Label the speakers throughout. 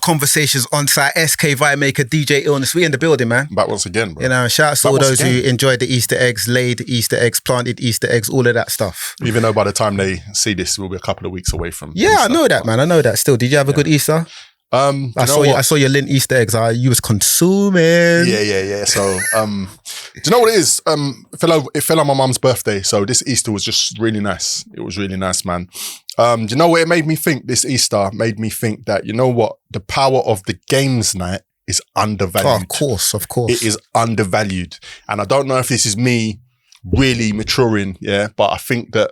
Speaker 1: Conversations ONSITE, SK Vibemaker, DJ Illness. We in the building, man.
Speaker 2: Back once again, bro.
Speaker 1: You know, shout out to all those who enjoyed the Easter eggs, laid Easter eggs, planted Easter eggs, all of that stuff.
Speaker 2: Even though by the time they see this, we'll be a couple of weeks away from
Speaker 1: Yeah,
Speaker 2: Easter.
Speaker 1: I know that, man. I know that still. Did you have a good Easter? I saw your lint Easter eggs. You was consuming.
Speaker 2: Yeah. So, do you know what it is? It fell on my mum's birthday. So this Easter was just really nice. It was really nice, man. Do you know what it made me think? This Easter made me think that, you know what? The power of the games night is undervalued.
Speaker 1: Oh, of course.
Speaker 2: It is undervalued. And I don't know if this is me really maturing, but I think that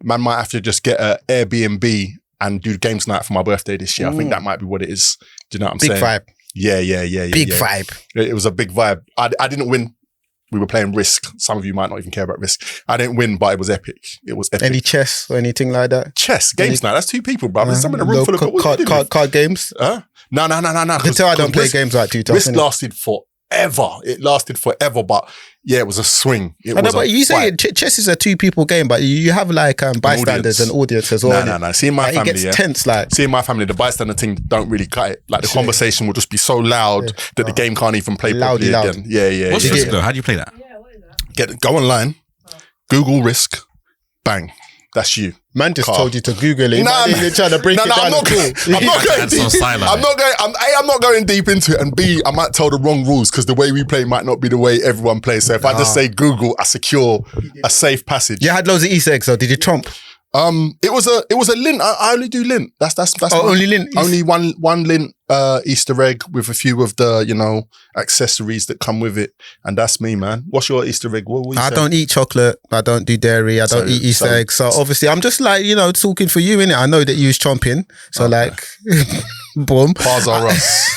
Speaker 2: man might have to just get an Airbnb and do the games night for my birthday this year. I think that might be what it is. Do you know what I'm saying?
Speaker 1: Big vibe.
Speaker 2: Yeah.
Speaker 1: Big vibe.
Speaker 2: It was a big vibe. I didn't win. We were playing Risk. Some of you might not even care about Risk. I didn't win, but it was epic. It was epic.
Speaker 1: Any chess or anything like that?
Speaker 2: Chess, games night. That's two people, bro. There's some in a room full of
Speaker 1: card games.
Speaker 2: No.
Speaker 1: You can tell I don't play games like too tough.
Speaker 2: Risk lasted forever. It lasted forever, but it was a swing.
Speaker 1: But you say chess is a 2 people game, but you have like bystanders and audience as well.
Speaker 2: No. See, in my family,
Speaker 1: it gets tense.
Speaker 2: See, in my family, the bystander thing don't really cut it. Like the conversation will just be so loud that the game can't even play properly again. Yeah.
Speaker 3: What's Risk though? How do you play that?
Speaker 2: Go online, Google Risk, bang. That's you.
Speaker 1: Man just told you to Google it. You're trying to break it down.
Speaker 2: I'm not going deep. I'm not going deep into it, and B, I might tell the wrong rules because the way we play might not be the way everyone plays. So if I just say Google, I secure a safe passage.
Speaker 1: You had loads of Easter eggs, though. Did you trump?
Speaker 2: It was a lint. I only do lint. That's
Speaker 1: only lint.
Speaker 2: Only one lint Easter egg with a few of the accessories that come with it, and that's me, man. What's your Easter egg?
Speaker 1: I don't eat chocolate. I don't do dairy. I don't eat Easter eggs. So obviously, I'm just like talking for you, innit? I know that you was chomping. So boom.
Speaker 2: Pars are us.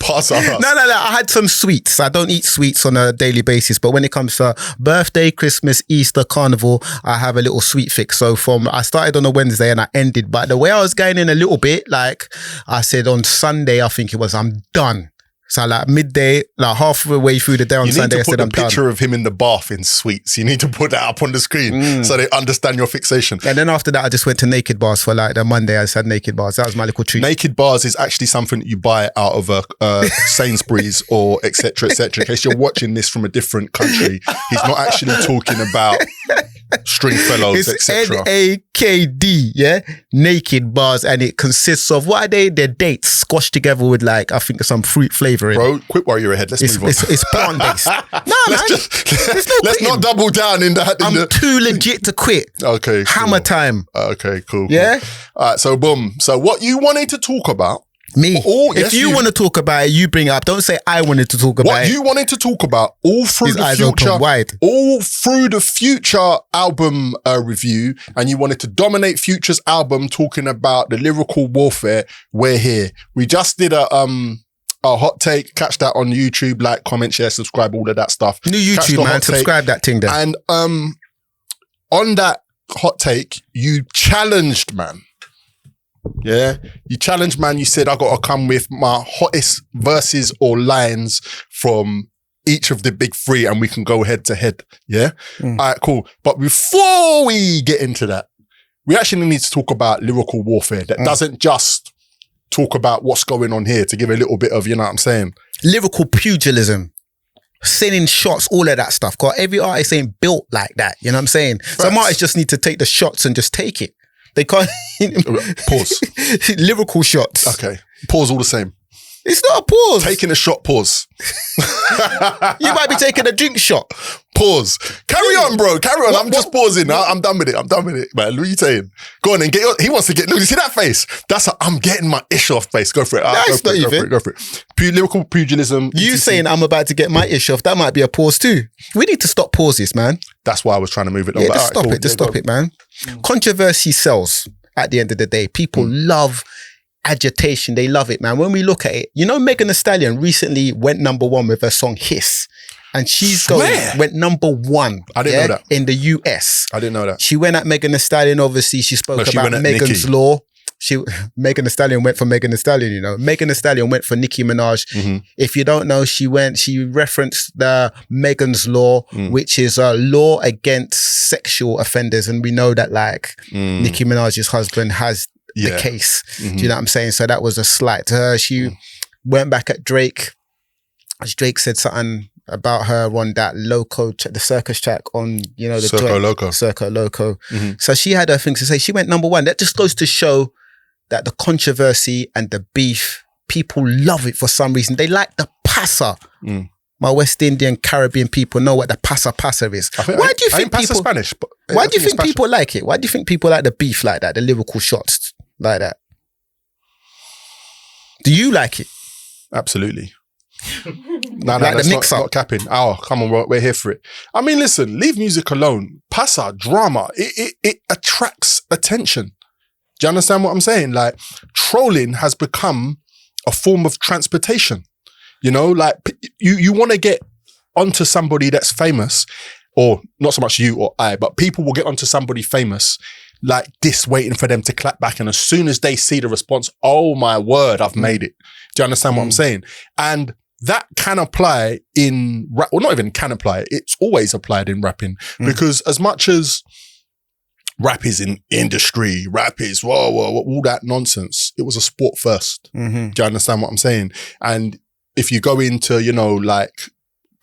Speaker 1: No. I had some sweets. I don't eat sweets on a daily basis, but when it comes to birthday, Christmas, Easter, Carnival, I have a little sweet fix. So I started on a Wednesday and I ended, but the way I was going in a little bit, like I said on Sunday, I think it was, I'm done. So like midday, like halfway through the day on Sunday, I said I'm done.
Speaker 2: You need to put a picture of him in the bath in sweets. You need to put that up on the screen so they understand your fixation.
Speaker 1: And then after that, I just went to Naked Bars for like the Monday. I just had Naked Bars. That was my little treat.
Speaker 2: Naked Bars is actually something that you buy out of a Sainsbury's or et cetera, et cetera. In case you're watching this from a different country, he's not actually talking about Stringfellows, etc.
Speaker 1: NAKD, Naked Bars, and it consists of what are they? They're dates squashed together with I think some fruit flavour in it.
Speaker 2: Bro, quit while you're ahead. Let's move on.
Speaker 1: It's plant based.
Speaker 2: Let's not double down in that.
Speaker 1: I'm too legit to quit.
Speaker 2: Okay,
Speaker 1: hammer time.
Speaker 2: Okay, cool.
Speaker 1: Yeah.
Speaker 2: All right. So boom. So what you wanted to talk about?
Speaker 1: Me. If you want to talk about it, you bring it up. Don't say I wanted to talk about it.
Speaker 2: What you wanted to talk about all through the future album review, and you wanted to dominate Future's album talking about the lyrical warfare. We're here. We just did a hot take. Catch that on YouTube. Like, comment, share, subscribe, all of that stuff.
Speaker 1: New YouTube, man. Subscribe that thing there.
Speaker 2: And on that hot take, you challenged, man. Yeah, you challenged, man. You said I got to come with my hottest verses or lines from each of the big 3 and we can go head to head. Yeah. All right, cool. But before we get into that, we actually need to talk about lyrical warfare that doesn't just talk about what's going on here, to give a little bit of, you know what I'm saying?
Speaker 1: Lyrical pugilism. Sending shots, all of that stuff. Because every artist ain't built like that. You know what I'm saying? Some artists just need to take the shots and just take it. They can't.
Speaker 2: Pause.
Speaker 1: Lyrical shots.
Speaker 2: Okay. Pause all the same.
Speaker 1: It's not a pause.
Speaker 2: Taking a shot, pause.
Speaker 1: You might be taking a drink shot.
Speaker 2: Pause. Carry on, bro. Carry on. I'm just pausing. I'm done with it. Man, what are you saying? Go on and he wants to get, look, you see that face? I'm getting my ish off face. Go for it. Go for it. Lyrical pugilism.
Speaker 1: You saying I'm about to get my ish off, that might be a pause too. We need to stop pauses, man.
Speaker 2: That's why I was trying to move it.
Speaker 1: Yeah, just stop it, man. Controversy sells at the end of the day. People love agitation. They love it, man. When we look at it, Megan Thee Stallion recently went #1 with her song Hiss. And went #1.
Speaker 2: I didn't know that.
Speaker 1: In the US.
Speaker 2: I didn't know that.
Speaker 1: She went at Megan Thee Stallion, obviously. She spoke about Megan's Law. Megan Thee Stallion went for Megan Thee Stallion, Megan Thee Stallion went for Nicki Minaj. Mm-hmm. If you don't know, she referenced the Megan's Law, which is a law against sexual offenders. And we know that Nicki Minaj's husband has the case. Do you know what I'm saying? So that was a slight to her. She went back at Drake. Drake said something about her on that the circus track on, you know, the Circo Loco. So she had her things to say. She went number one. That just goes to show that the controversy and the beef, people love it for some reason. They like the pasa. My West Indian, Caribbean people know what the pasa is. Why do you think people
Speaker 2: Spanish? But
Speaker 1: why do you think people like it? Why do you think people like the beef like that, the lyrical shots like that? Do you like it?
Speaker 2: Absolutely. No, that's not capping. Oh, come on, we're here for it. I mean, listen, leave music alone. Pasa, drama, it attracts attention. Do you understand what I'm saying? Like, trolling has become a form of transportation. You know, like, you want to get onto somebody that's famous, or not so much you or I, but people will get onto somebody famous like this, waiting for them to clap back. And as soon as they see the response, oh my word, I've made it. Do you understand what I'm saying? And that can apply in rap, or not even can apply, it's always applied in rapping. Because as much as rap is in industry, rap is all that nonsense, it was a sport first. Do you understand what I'm saying? And if you go into, you know, like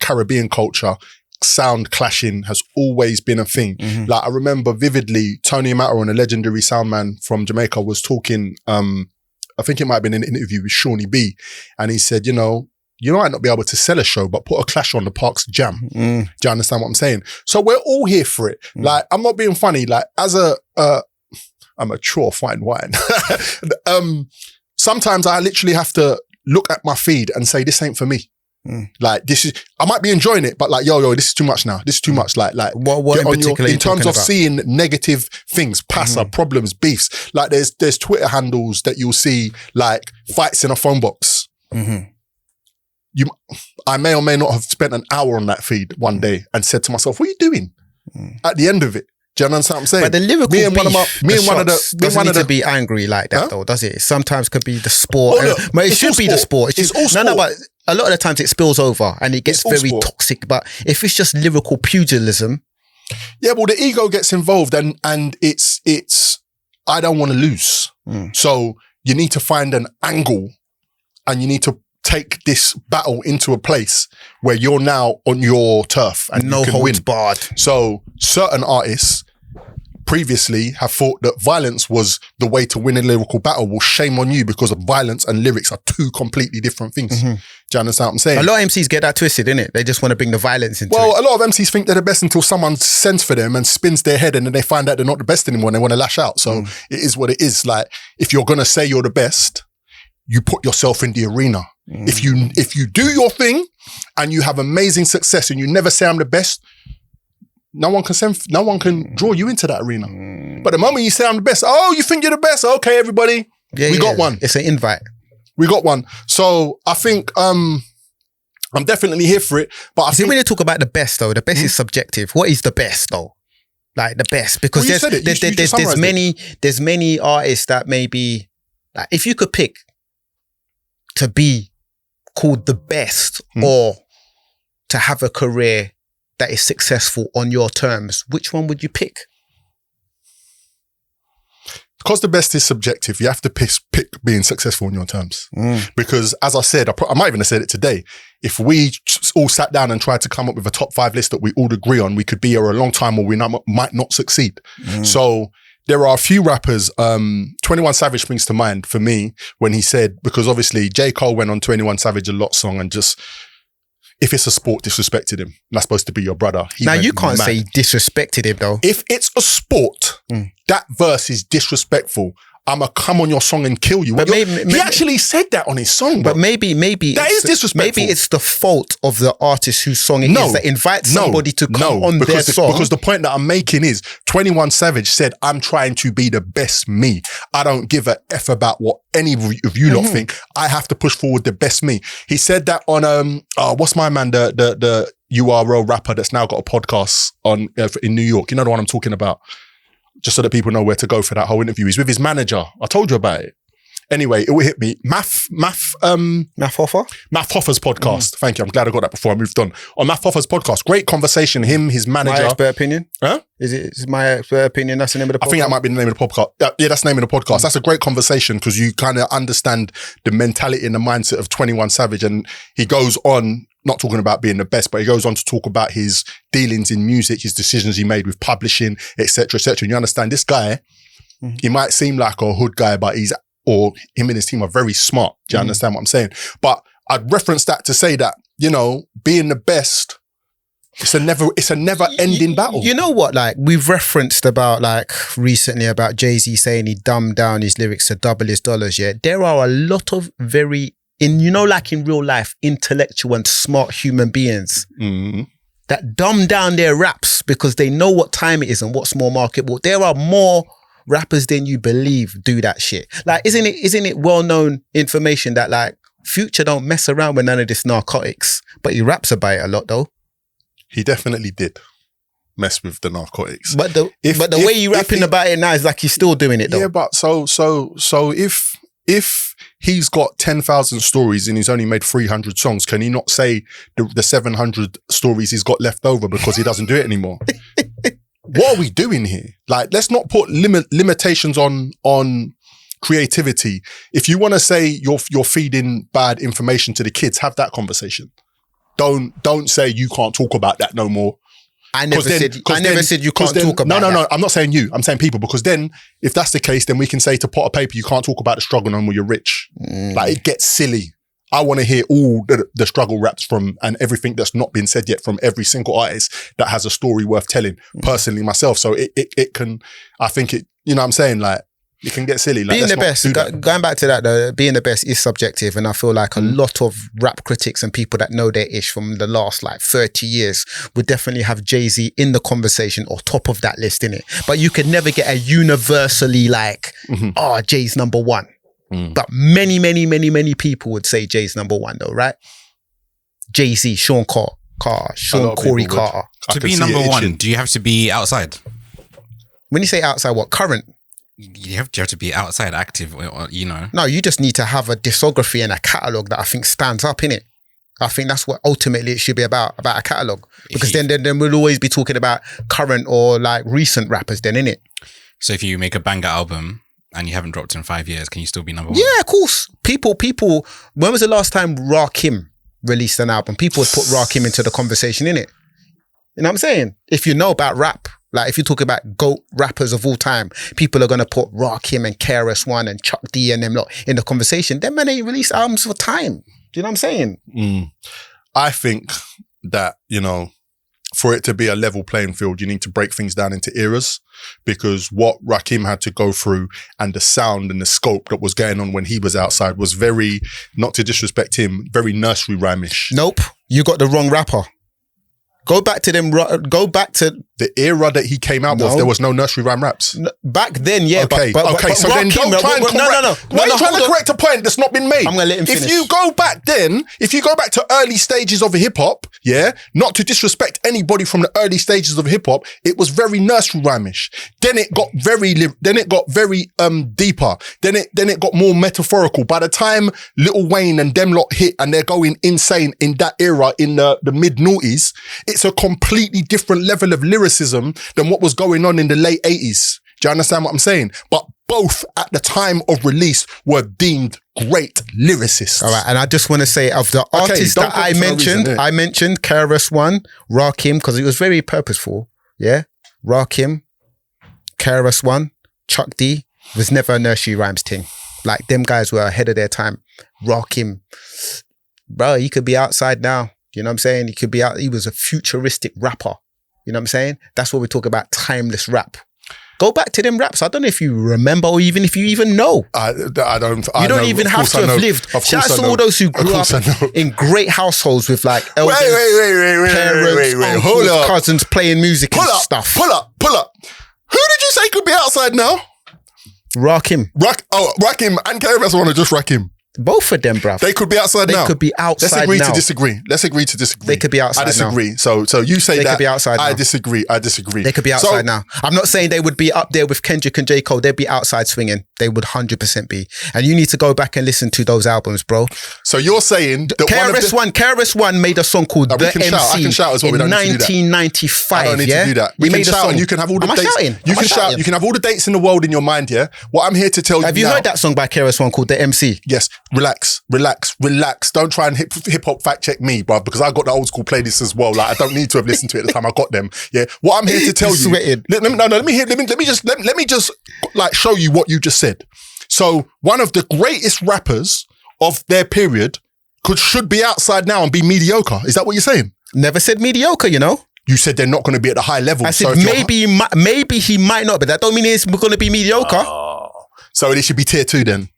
Speaker 2: Caribbean culture, sound clashing has always been a thing. Like, I remember vividly, Tony Amato, a legendary sound man from Jamaica, was talking, I think it might have been in an interview with Shawnee B, and he said, you might not be able to sell a show, but put a clash on, the Parks jam. Do you understand what I'm saying? So we're all here for it. Like, I'm not being funny. Like, as a mature fine wine, sometimes I literally have to look at my feed and say, this ain't for me. Like, this is, I might be enjoying it, but like, yo, this is too much now. This is too much. Like
Speaker 1: what in particular
Speaker 2: in terms of seeing negative things, passa, problems, beefs. Like, there's Twitter handles that you'll see, like, fights in a phone box. I may or may not have spent an hour on that feed one day and said to myself, what are you doing at the end of it? Do you understand what I'm saying?
Speaker 1: But the lyrical doesn't need to be angry like that, though, does it? Sometimes could be the sport. But it should be the sport. It's all sport. No, but a lot of the times it spills over and it gets very toxic. But if it's just lyrical pugilism.
Speaker 2: Yeah, well, the ego gets involved and it's I don't want to lose. So you need to find an angle and you need to take this battle into a place where you're now on your turf and
Speaker 1: no
Speaker 2: you can
Speaker 1: holds
Speaker 2: win.
Speaker 1: barred.
Speaker 2: So certain artists previously have thought that violence was the way to win a lyrical battle. Well, shame on you, because of violence and lyrics are two completely different things. Do you understand what I'm saying?
Speaker 1: A lot of MCs get that twisted, innit? They just want to bring the violence into it.
Speaker 2: Well, a lot of MCs think they're the best until someone sends for them and spins their head, and then they find out they're not the best anymore and they want to lash out. So it is what it is. Like, if you're going to say you're the best, you put yourself in the arena. If you do your thing and you have amazing success and you never say I'm the best, no one can draw you into that arena. But the moment you say I'm the best, oh, you think you're the best? Okay, everybody, we got one.
Speaker 1: It's an invite.
Speaker 2: We got one. So I think I'm definitely here for it. But I think
Speaker 1: when you talk about the best, though, the best is subjective. What is the best, though? Like, the best, because there's many artists that maybe, like, if you could pick to be called the best or to have a career that is successful on your terms, which one would you pick?
Speaker 2: Because the best is subjective, you have to pick being successful on your terms. Because, as I said, I might even have said it today, if we all sat down and tried to come up with a top 5 list that we all agree on, we could be here a long time or we might not succeed. So there are a few rappers, 21 Savage springs to mind for me when he said, because obviously J. Cole went on 21 Savage a lot song and just, if it's a sport, disrespected him. That's supposed to be your brother.
Speaker 1: Now, you can't say disrespected him, though.
Speaker 2: If it's a sport, that verse is disrespectful. I'ma come on your song and kill you. But he actually said that on his song.
Speaker 1: But maybe that is disrespectful. Maybe it's the fault of the artist whose song it is that invites somebody to come on their song.
Speaker 2: Because the point that I'm making is 21 Savage said, I'm trying to be the best me. I don't give a F about what any of you lot think. I have to push forward the best me. He said that on what's my man, the URL rapper that's now got a podcast on in New York. You know the one I'm talking about? Just so that people know where to go for that whole interview. He's with his manager. I told you about it. Anyway, it will hit me. Math
Speaker 1: Hoffa?
Speaker 2: Math Hoffa's podcast. Thank you. I'm glad I got that before I moved on. On Math Hoffa's podcast, great conversation. Him, his manager.
Speaker 1: My expert opinion?
Speaker 2: Huh?
Speaker 1: Is my expert opinion? That's the name of the podcast?
Speaker 2: I think that might be the name of the podcast. Yeah, that's the name of the podcast. That's a great conversation because you kind of understand the mentality and the mindset of 21 Savage. And he goes on, not talking about being the best, but he goes on to talk about his dealings in music, his decisions he made with publishing, etc., etc. And you understand this guy, he might seem like a hood guy, but him and his team are very smart. Do you understand what I'm saying? But I'd reference that to say that, being the best, it's a never ending battle.
Speaker 1: You know what? Like, we've referenced about, like, recently about Jay-Z saying he dumbed down his lyrics to double his dollars. Yeah. There are a lot of very, like in real life, intellectual and smart human beings that dumb down their raps because they know what time it is and what's more marketable. There are more rappers than you believe do that shit. Like, isn't it well-known information that, like, Future don't mess around with none of this narcotics, but he raps about it a lot though.
Speaker 2: He definitely did mess with the narcotics.
Speaker 1: But the way you rapping about it now is like he's still doing it though.
Speaker 2: Yeah, but so if he's got 10,000 stories and he's only made 300 songs, can he not say the 700 stories he's got left over because he doesn't do it anymore? What are we doing here? Like, let's not put limitations on creativity. If you want to say you're feeding bad information to the kids, have that conversation. Don't say you can't talk about that no more.
Speaker 1: I never said you can't talk about that.
Speaker 2: No. I'm not saying you. I'm saying people, because then if that's the case, then we can say to pot of paper, you can't talk about the struggle no more. You're rich. Like, it gets silly. I want to hear all the struggle raps and everything that's not been said yet from every single artist that has a story worth telling. Personally, myself, so it can. I think it. You know what I'm saying? Like, it can get silly. Like,
Speaker 1: being the best, going back to that though, being the best is subjective, and I feel like a lot of rap critics and people that know their ish from the last like 30 years would definitely have Jay-Z in the conversation or top of that list, innit? But you could never get a universally like, Jay's number one. But many people would say Jay's number one though, right? Jay-Z, Sean Carter, Sean Corey Carter.
Speaker 3: To be number one, do you have to be outside?
Speaker 1: When you say outside, what, current?
Speaker 3: You have to be outside, active, or.
Speaker 1: No, you just need to have a discography and a catalogue that I think stands up, innit? I think that's what ultimately it should be about a catalogue. Because then we'll always be talking about current or like recent rappers then, innit?
Speaker 3: So if you make a banger album and you haven't dropped in 5 years, can you still be number one?
Speaker 1: Yeah, of course. People, when was the last time Rakim released an album? People would put Rakim into the conversation, innit? You know what I'm saying? If you know about rap, like if you talk about GOAT rappers of all time, people are going to put Rakim and KRS-One and Chuck D and them lot in the conversation. Them men ain't released albums for time. Do you know what I'm saying?
Speaker 2: I think that, for it to be a level playing field, you need to break things down into eras, because what Rakim had to go through and the sound and the scope that was going on when he was outside was very, not to disrespect him, very nursery rhyme-ish.
Speaker 1: Nope. You got the wrong rapper. Go back to
Speaker 2: the era that he came out with. There was no nursery rhyme raps.
Speaker 1: Back then, yeah.
Speaker 2: Okay,
Speaker 1: but
Speaker 2: so then don't try and correct.
Speaker 1: No.
Speaker 2: Why are you trying to correct a point that's not been made?
Speaker 1: I'm going to let him finish.
Speaker 2: If you go back to early stages of hip hop, yeah, not to disrespect anybody from the early stages of hip hop, it was very nursery rhymish. Then it got very deeper. Then it got more metaphorical. By the time Lil Wayne and them lot hit and they're going insane in that era in the mid noughties, it's a completely different level of lyricism than what was going on in the late 80s. Do you understand what I'm saying? But both at the time of release were deemed great lyricists.
Speaker 1: All right, and I just want to say, of the artists that I mentioned KRS-One, Rakim, because it was very purposeful. Yeah, Rakim, KRS-One, Chuck D was never a nursery rhymes thing. Like, them guys were ahead of their time. Rakim, bro, he could be outside now. You know what I'm saying? He was a futuristic rapper. You know what I'm saying? That's what we talk about, timeless rap. Go back to them raps. I don't know if you remember or even if you even know.
Speaker 2: I don't.
Speaker 1: You don't even have to have lived. Shout out to all those who grew up in great households with like elders, parents, uncles, cousins playing music and stuff.
Speaker 2: Pull up. Who did you say could be outside now?
Speaker 1: Rakim.
Speaker 2: Rakim and KRS-One or just Rakim?
Speaker 1: Both of them, bruv.
Speaker 2: They could be outside now.
Speaker 1: They could be outside now.
Speaker 2: Let's agree to disagree.
Speaker 1: They could be outside now.
Speaker 2: I disagree. So you say
Speaker 1: they
Speaker 2: that.
Speaker 1: Could be outside now.
Speaker 2: I disagree.
Speaker 1: They could be outside now. I'm not saying they would be up there with Kendrick and J. Cole. They'd be outside swinging. They would 100% be. And you need to go back and listen to those albums, bro.
Speaker 2: So you're saying that
Speaker 1: KRS-One made a song called The MC
Speaker 2: I can shout as well.
Speaker 1: in 1995.
Speaker 2: I don't need to do that. We can shout and you can have all the dates. You can shout. You can have all the dates in the world in your mind, yeah? What I'm here to tell you
Speaker 1: Have you heard that song by KRS-One called The MC?
Speaker 2: Yes. Relax. Don't try and hip hop fact check me, bro, because I got the old school playlist as well. Like, I don't need to have listened to it at the time I got them. Yeah. What I'm here to tell you. Let me just like show you what you just said. So one of the greatest rappers of their period should be outside now and be mediocre. Is that what you're saying?
Speaker 1: Never said mediocre, you know.
Speaker 2: You said they're not going to be at the high level.
Speaker 1: I said maybe he might not, but that don't mean it's going to be mediocre.
Speaker 2: So it should be tier 2 then.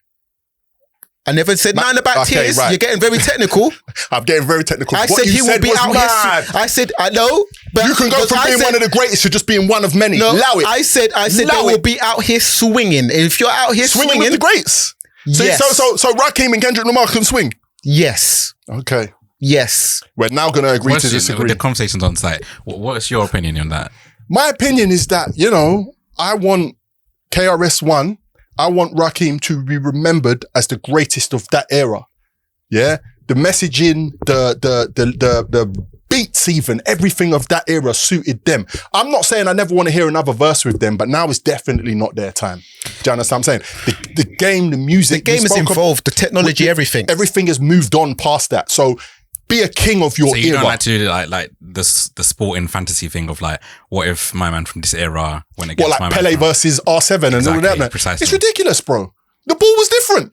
Speaker 1: I never said nothing about tiers. Right. You're getting very technical.
Speaker 2: I'm getting very technical.
Speaker 1: I said he will be out here. I said, I know. But
Speaker 2: you can go from being one of the greatest to just being one of many. No, allow it.
Speaker 1: I said they will be out here swinging. If you're out here swinging
Speaker 2: with the greats.
Speaker 1: Yes.
Speaker 2: So Rakim and Kendrick Lamar can swing?
Speaker 1: Yes.
Speaker 2: Okay.
Speaker 1: Yes.
Speaker 2: We're now going to agree to disagree.
Speaker 3: The conversation's on site. What's your opinion on that?
Speaker 2: My opinion is that, I want KRS-One, I want Rakim to be remembered as the greatest of that era. Yeah? The messaging, the beats even, everything of that era suited them. I'm not saying I never want to hear another verse with them, but now is definitely not their time. Do you understand what I'm saying? The game, the music.
Speaker 1: The game is involved, the technology, everything.
Speaker 2: Everything has moved on past that. So be a king of your era. So you
Speaker 3: don't like to do like the sporting fantasy thing of like, what if my man from this era when it gets
Speaker 2: like Pele versus R7 and all of that, man.
Speaker 3: Precisely.
Speaker 2: It's ridiculous, bro. The ball was different.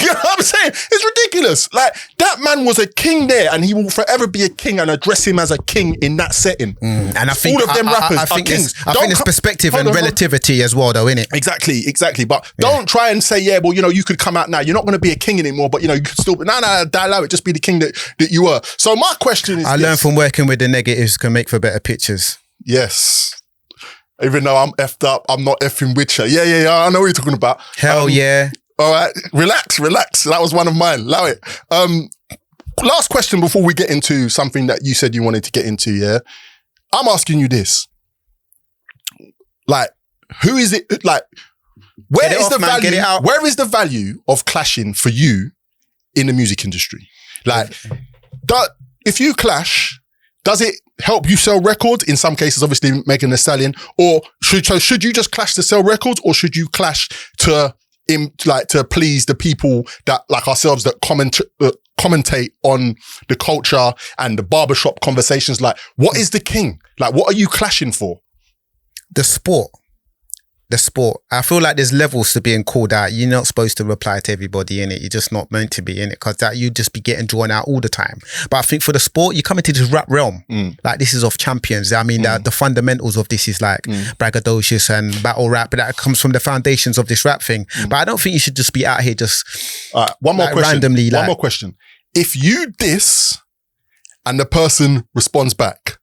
Speaker 2: You know what I'm saying? It's ridiculous. Like, that man was a king there and he will forever be a king and address him as a king in that setting.
Speaker 1: And I think
Speaker 2: all of them rappers are kings.
Speaker 1: I think it's perspective and relativity as well, though, innit?
Speaker 2: Exactly. But don't try and say, you could come out now. You're not going to be a king anymore, but you could still be, allow it. Just be the king that you were. So my question is,
Speaker 1: I learned from working with the negatives can make for better pictures.
Speaker 2: Yes. Even though I'm effed up, I'm not effing with you. Yeah, I know what you're talking about.
Speaker 1: Hell yeah.
Speaker 2: All right, relax. That was one of mine. Allow it. Last question before we get into something that you said you wanted to get into, yeah? I'm asking you this. Like, who is it? Like, where is the value? Where is the value of clashing for you in the music industry? Like, if you clash, does it help you sell records? In some cases, obviously, Megan Thee Stallion. Or should you just clash to sell records, or should you clash to please the people that like ourselves that commentate on the culture and the barbershop conversations? Like, what is the king? Like, what are you clashing for?
Speaker 1: The sport. I feel like there's levels to being called out. You're not supposed to reply to everybody in it. You're just not meant to be in it, because that you just be getting drawn out all the time. But I think for the sport, you come into this rap realm. Like, this is of champions. I mean, the fundamentals of this is like braggadocious and battle rap, but that comes from the foundations of this rap thing. But I don't think you should just be out here just
Speaker 2: one more question.
Speaker 1: Randomly.
Speaker 2: One more question. If you diss and the person responds back,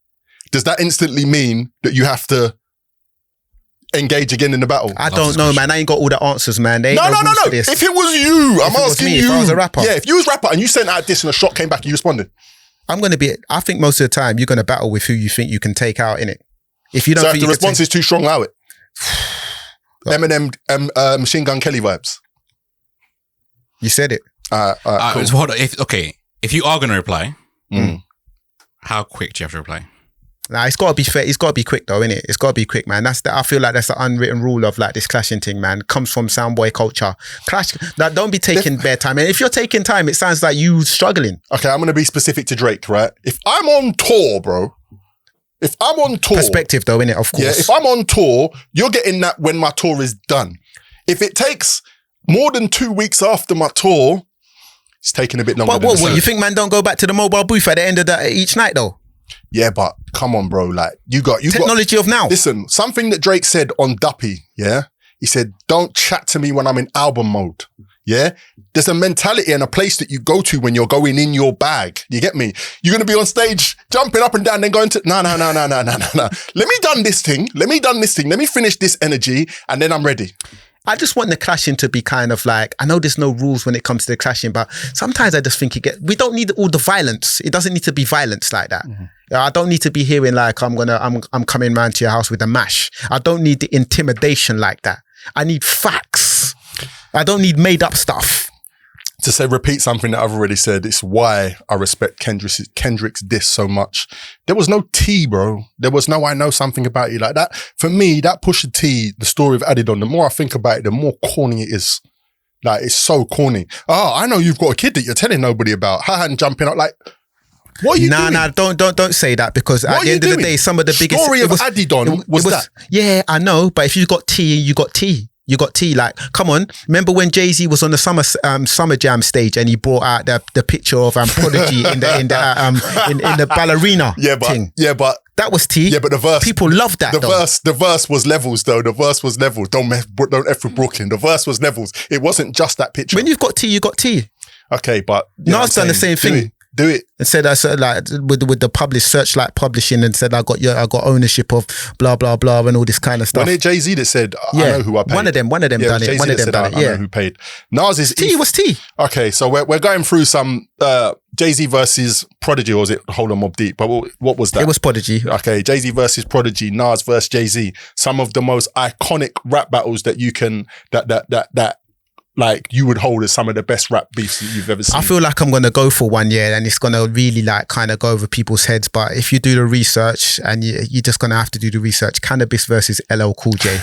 Speaker 2: does that instantly mean that you have to engage again in the battle?
Speaker 1: I don't know, man. I ain't got all the answers, man. No.
Speaker 2: If it was you, I'm asking you.
Speaker 1: If I was a rapper.
Speaker 2: Yeah, if you was a rapper and you sent out this and a shot came back and you responded.
Speaker 1: I think most of the time you're going to battle with who you think you can take out, innit? If you don't think
Speaker 2: the response is too strong, allow it. Eminem, Machine Gun Kelly vibes.
Speaker 1: You said it.
Speaker 3: Cool. So hold on. If you are going to reply, how quick do you have to reply?
Speaker 1: Nah, it's got to be fair. It's got to be quick though, innit? It's got to be quick, man. I feel like that's the unwritten rule of like this clashing thing, man. It comes from soundboy culture. Clash. Like, don't be taking bare time. And if you're taking time, it sounds like you struggling.
Speaker 2: Okay, I'm going to be specific to Drake, right? If I'm on tour, bro.
Speaker 1: Perspective though, innit? Of course.
Speaker 2: Yeah, if I'm on tour, you're getting that when my tour is done. If it takes more than 2 weeks after my tour, it's taking a bit longer.
Speaker 1: But what, you think man don't go back to the mobile booth at the end of each night though?
Speaker 2: Yeah, but come on, bro. Like, you got
Speaker 1: technology of now.
Speaker 2: Listen, something that Drake said on Duppy, yeah? He said, don't chat to me when I'm in album mode. Yeah? There's a mentality and a place that you go to when you're going in your bag. You get me? You're going to be on stage, jumping up and down, then going to, no. Let me done this thing. Let me finish this energy, and then I'm ready.
Speaker 1: I just want the clashing to be kind of like, I know there's no rules when it comes to the clashing, but sometimes I just think we don't need all the violence. It doesn't need to be violence like that. I don't need to be hearing like, I'm coming round to your house with a mash. I don't need the intimidation like that. I need facts. I don't need made up stuff.
Speaker 2: To say, repeat something that I've already said, it's why I respect Kendrick's diss so much. There was no tea, bro. There was no, I know something about you like that. For me, that Pusha T, the story of Adidon, the more I think about it, the more corny it is. Like, it's so corny. Oh, I know you've got a kid that you're telling nobody about. And jumping up like, what are you doing?
Speaker 1: Nah, don't say that, because at the end of the day, some of the biggest...
Speaker 2: Story of Adidon was that.
Speaker 1: Yeah, I know, but if you got tea, you got tea. You got tea. Like, come on. Remember when Jay-Z was on the Summer Jam stage and he brought out the picture of Prodigy in the ballerina thing?
Speaker 2: Yeah, but
Speaker 1: that was tea.
Speaker 2: Yeah, but the verse,
Speaker 1: people loved that.
Speaker 2: The verse was levels though. The verse was levels. Don't F with Brooklyn. The verse was levels. It wasn't just that picture.
Speaker 1: When you've got tea, you got tea.
Speaker 2: Okay, but
Speaker 1: Nas done the same thing.
Speaker 2: Do it.
Speaker 1: And said, I said, like, with the Searchlight Publishing, and said, I got ownership of blah blah blah and all this kind of stuff.
Speaker 2: When it Jay-Z that said, I know who I paid.
Speaker 1: One of them done it. One of them done it.
Speaker 2: I know who paid. Nas
Speaker 1: tea was tea.
Speaker 2: Okay, so we're going through some Jay-Z versus Prodigy, or was it Hold On Mobb Deep? But what was that?
Speaker 1: It was Prodigy.
Speaker 2: Okay, Jay-Z versus Prodigy, Nas versus Jay-Z. Some of the most iconic rap battles that you can that like you would hold as some of the best rap beefs that you've ever seen.
Speaker 1: I feel like I'm going to go for one year, and it's going to really like kind of go over people's heads. But if you do the research, and you're just going to have to do the research, Cannabis versus LL Cool J.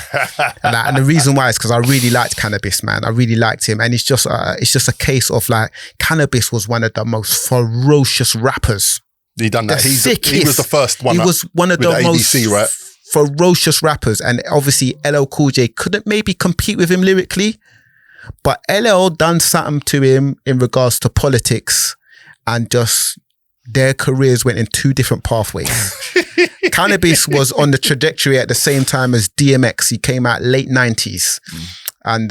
Speaker 1: and the reason why is because I really liked Cannabis, man. I really liked him. And it's just a case of like, Cannabis was one of the most ferocious rappers.
Speaker 2: He done that. He was the first one.
Speaker 1: He was one of the most
Speaker 2: ABC, right?
Speaker 1: ferocious rappers. And obviously LL Cool J couldn't maybe compete with him lyrically, but LL done something to him in regards to politics, and just their careers went in two different pathways. Cannabis was on the trajectory at the same time as DMX. He came out late 90s. And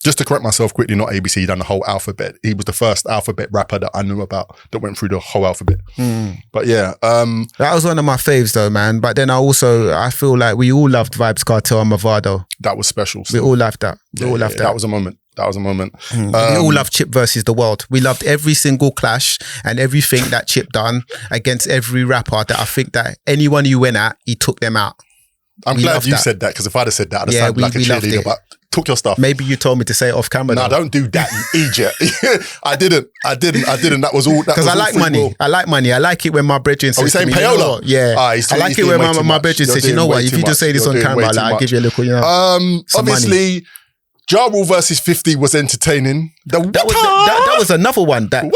Speaker 2: Just to correct myself quickly, not ABC, he done the whole alphabet. He was the first alphabet rapper that I knew about that went through the whole alphabet. But yeah.
Speaker 1: That was one of my faves though, man. But then I feel like we all loved Vibes Cartel and Movado.
Speaker 2: That was special.
Speaker 1: We all loved that.
Speaker 2: That was a moment.
Speaker 1: We all loved Chip versus the World. We loved every single clash and everything that Chip done against every rapper that I think that anyone you went at, he took them out.
Speaker 2: I'm glad you said that, because if I'd have said that, I'd have sounded like a cheerleader, but took your stuff.
Speaker 1: Maybe you told me to say it off camera.
Speaker 2: No, don't do that, you idiot. I didn't. That was all.
Speaker 1: Because I like money. I like money. I like it when my brethren says to me,
Speaker 2: payola?
Speaker 1: Yeah. I like it when my brethren says, you know what, if you just say this on camera, I'll give you a little,
Speaker 2: obviously, Ja Rule versus 50 was entertaining.
Speaker 1: That was another one. That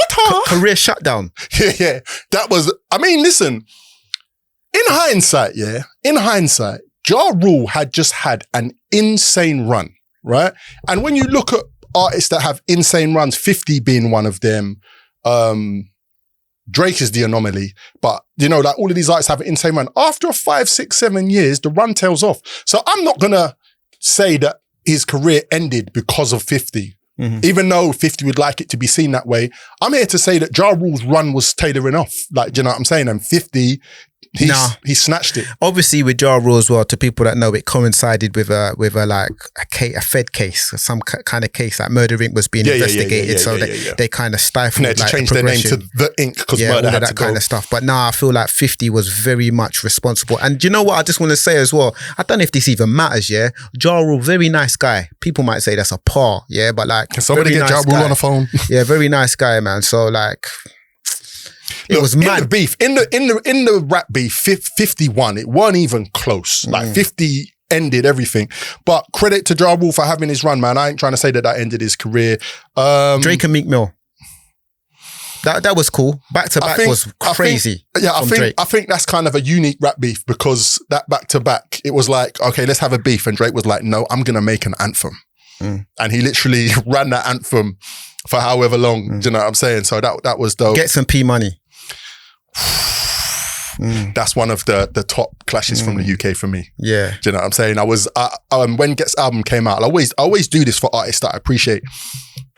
Speaker 1: career shutdown.
Speaker 2: Yeah. That was, I mean, listen, in hindsight, Ja Rule had just had an insane run, right? And when you look at artists that have insane runs, 50 being one of them, Drake is the anomaly, but like all of these artists have an insane run. After 5, 6, 7 years, the run tails off. So I'm not gonna say that his career ended because of 50. Even though 50 would like it to be seen that way, I'm here to say that Ja Rule's run was tailoring off. Like, do you know what I'm saying? And 50, he snatched it.
Speaker 1: Obviously, with Ja Rule as well, to people that know, it coincided with a Fed case, some kind of case, like Murder Inc. was being investigated, so they kind of stifled.
Speaker 2: They had to change their name to The Inc. because Murder had to go.
Speaker 1: Kind of stuff. But now I feel like 50 was very much responsible. And do you know what I just want to say as well? I don't know if this even matters. Ja Rule, very nice guy. People might say that's a par, but like,
Speaker 2: can somebody get Ja Rule on the phone?
Speaker 1: Yeah, very nice guy, man. So like, it was mad.
Speaker 2: In the beef, in the rap beef, 51, it weren't even close. Like 50 ended everything. But credit to Ja Rule for having his run, man. I ain't trying to say that ended his career.
Speaker 1: Drake and Meek Mill. That was cool. Back to back was crazy.
Speaker 2: I think that's kind of a unique rap beef, because that back to back, it was like, okay, let's have a beef. And Drake was like, no, I'm gonna make an anthem. And he literally ran that anthem for however long. Do you know what I'm saying? So that was dope.
Speaker 1: Get some P Money.
Speaker 2: That's one of the top clashes from the UK for me.
Speaker 1: Yeah.
Speaker 2: Do you know what I'm saying? When Get's album came out, I always do this for artists that I appreciate.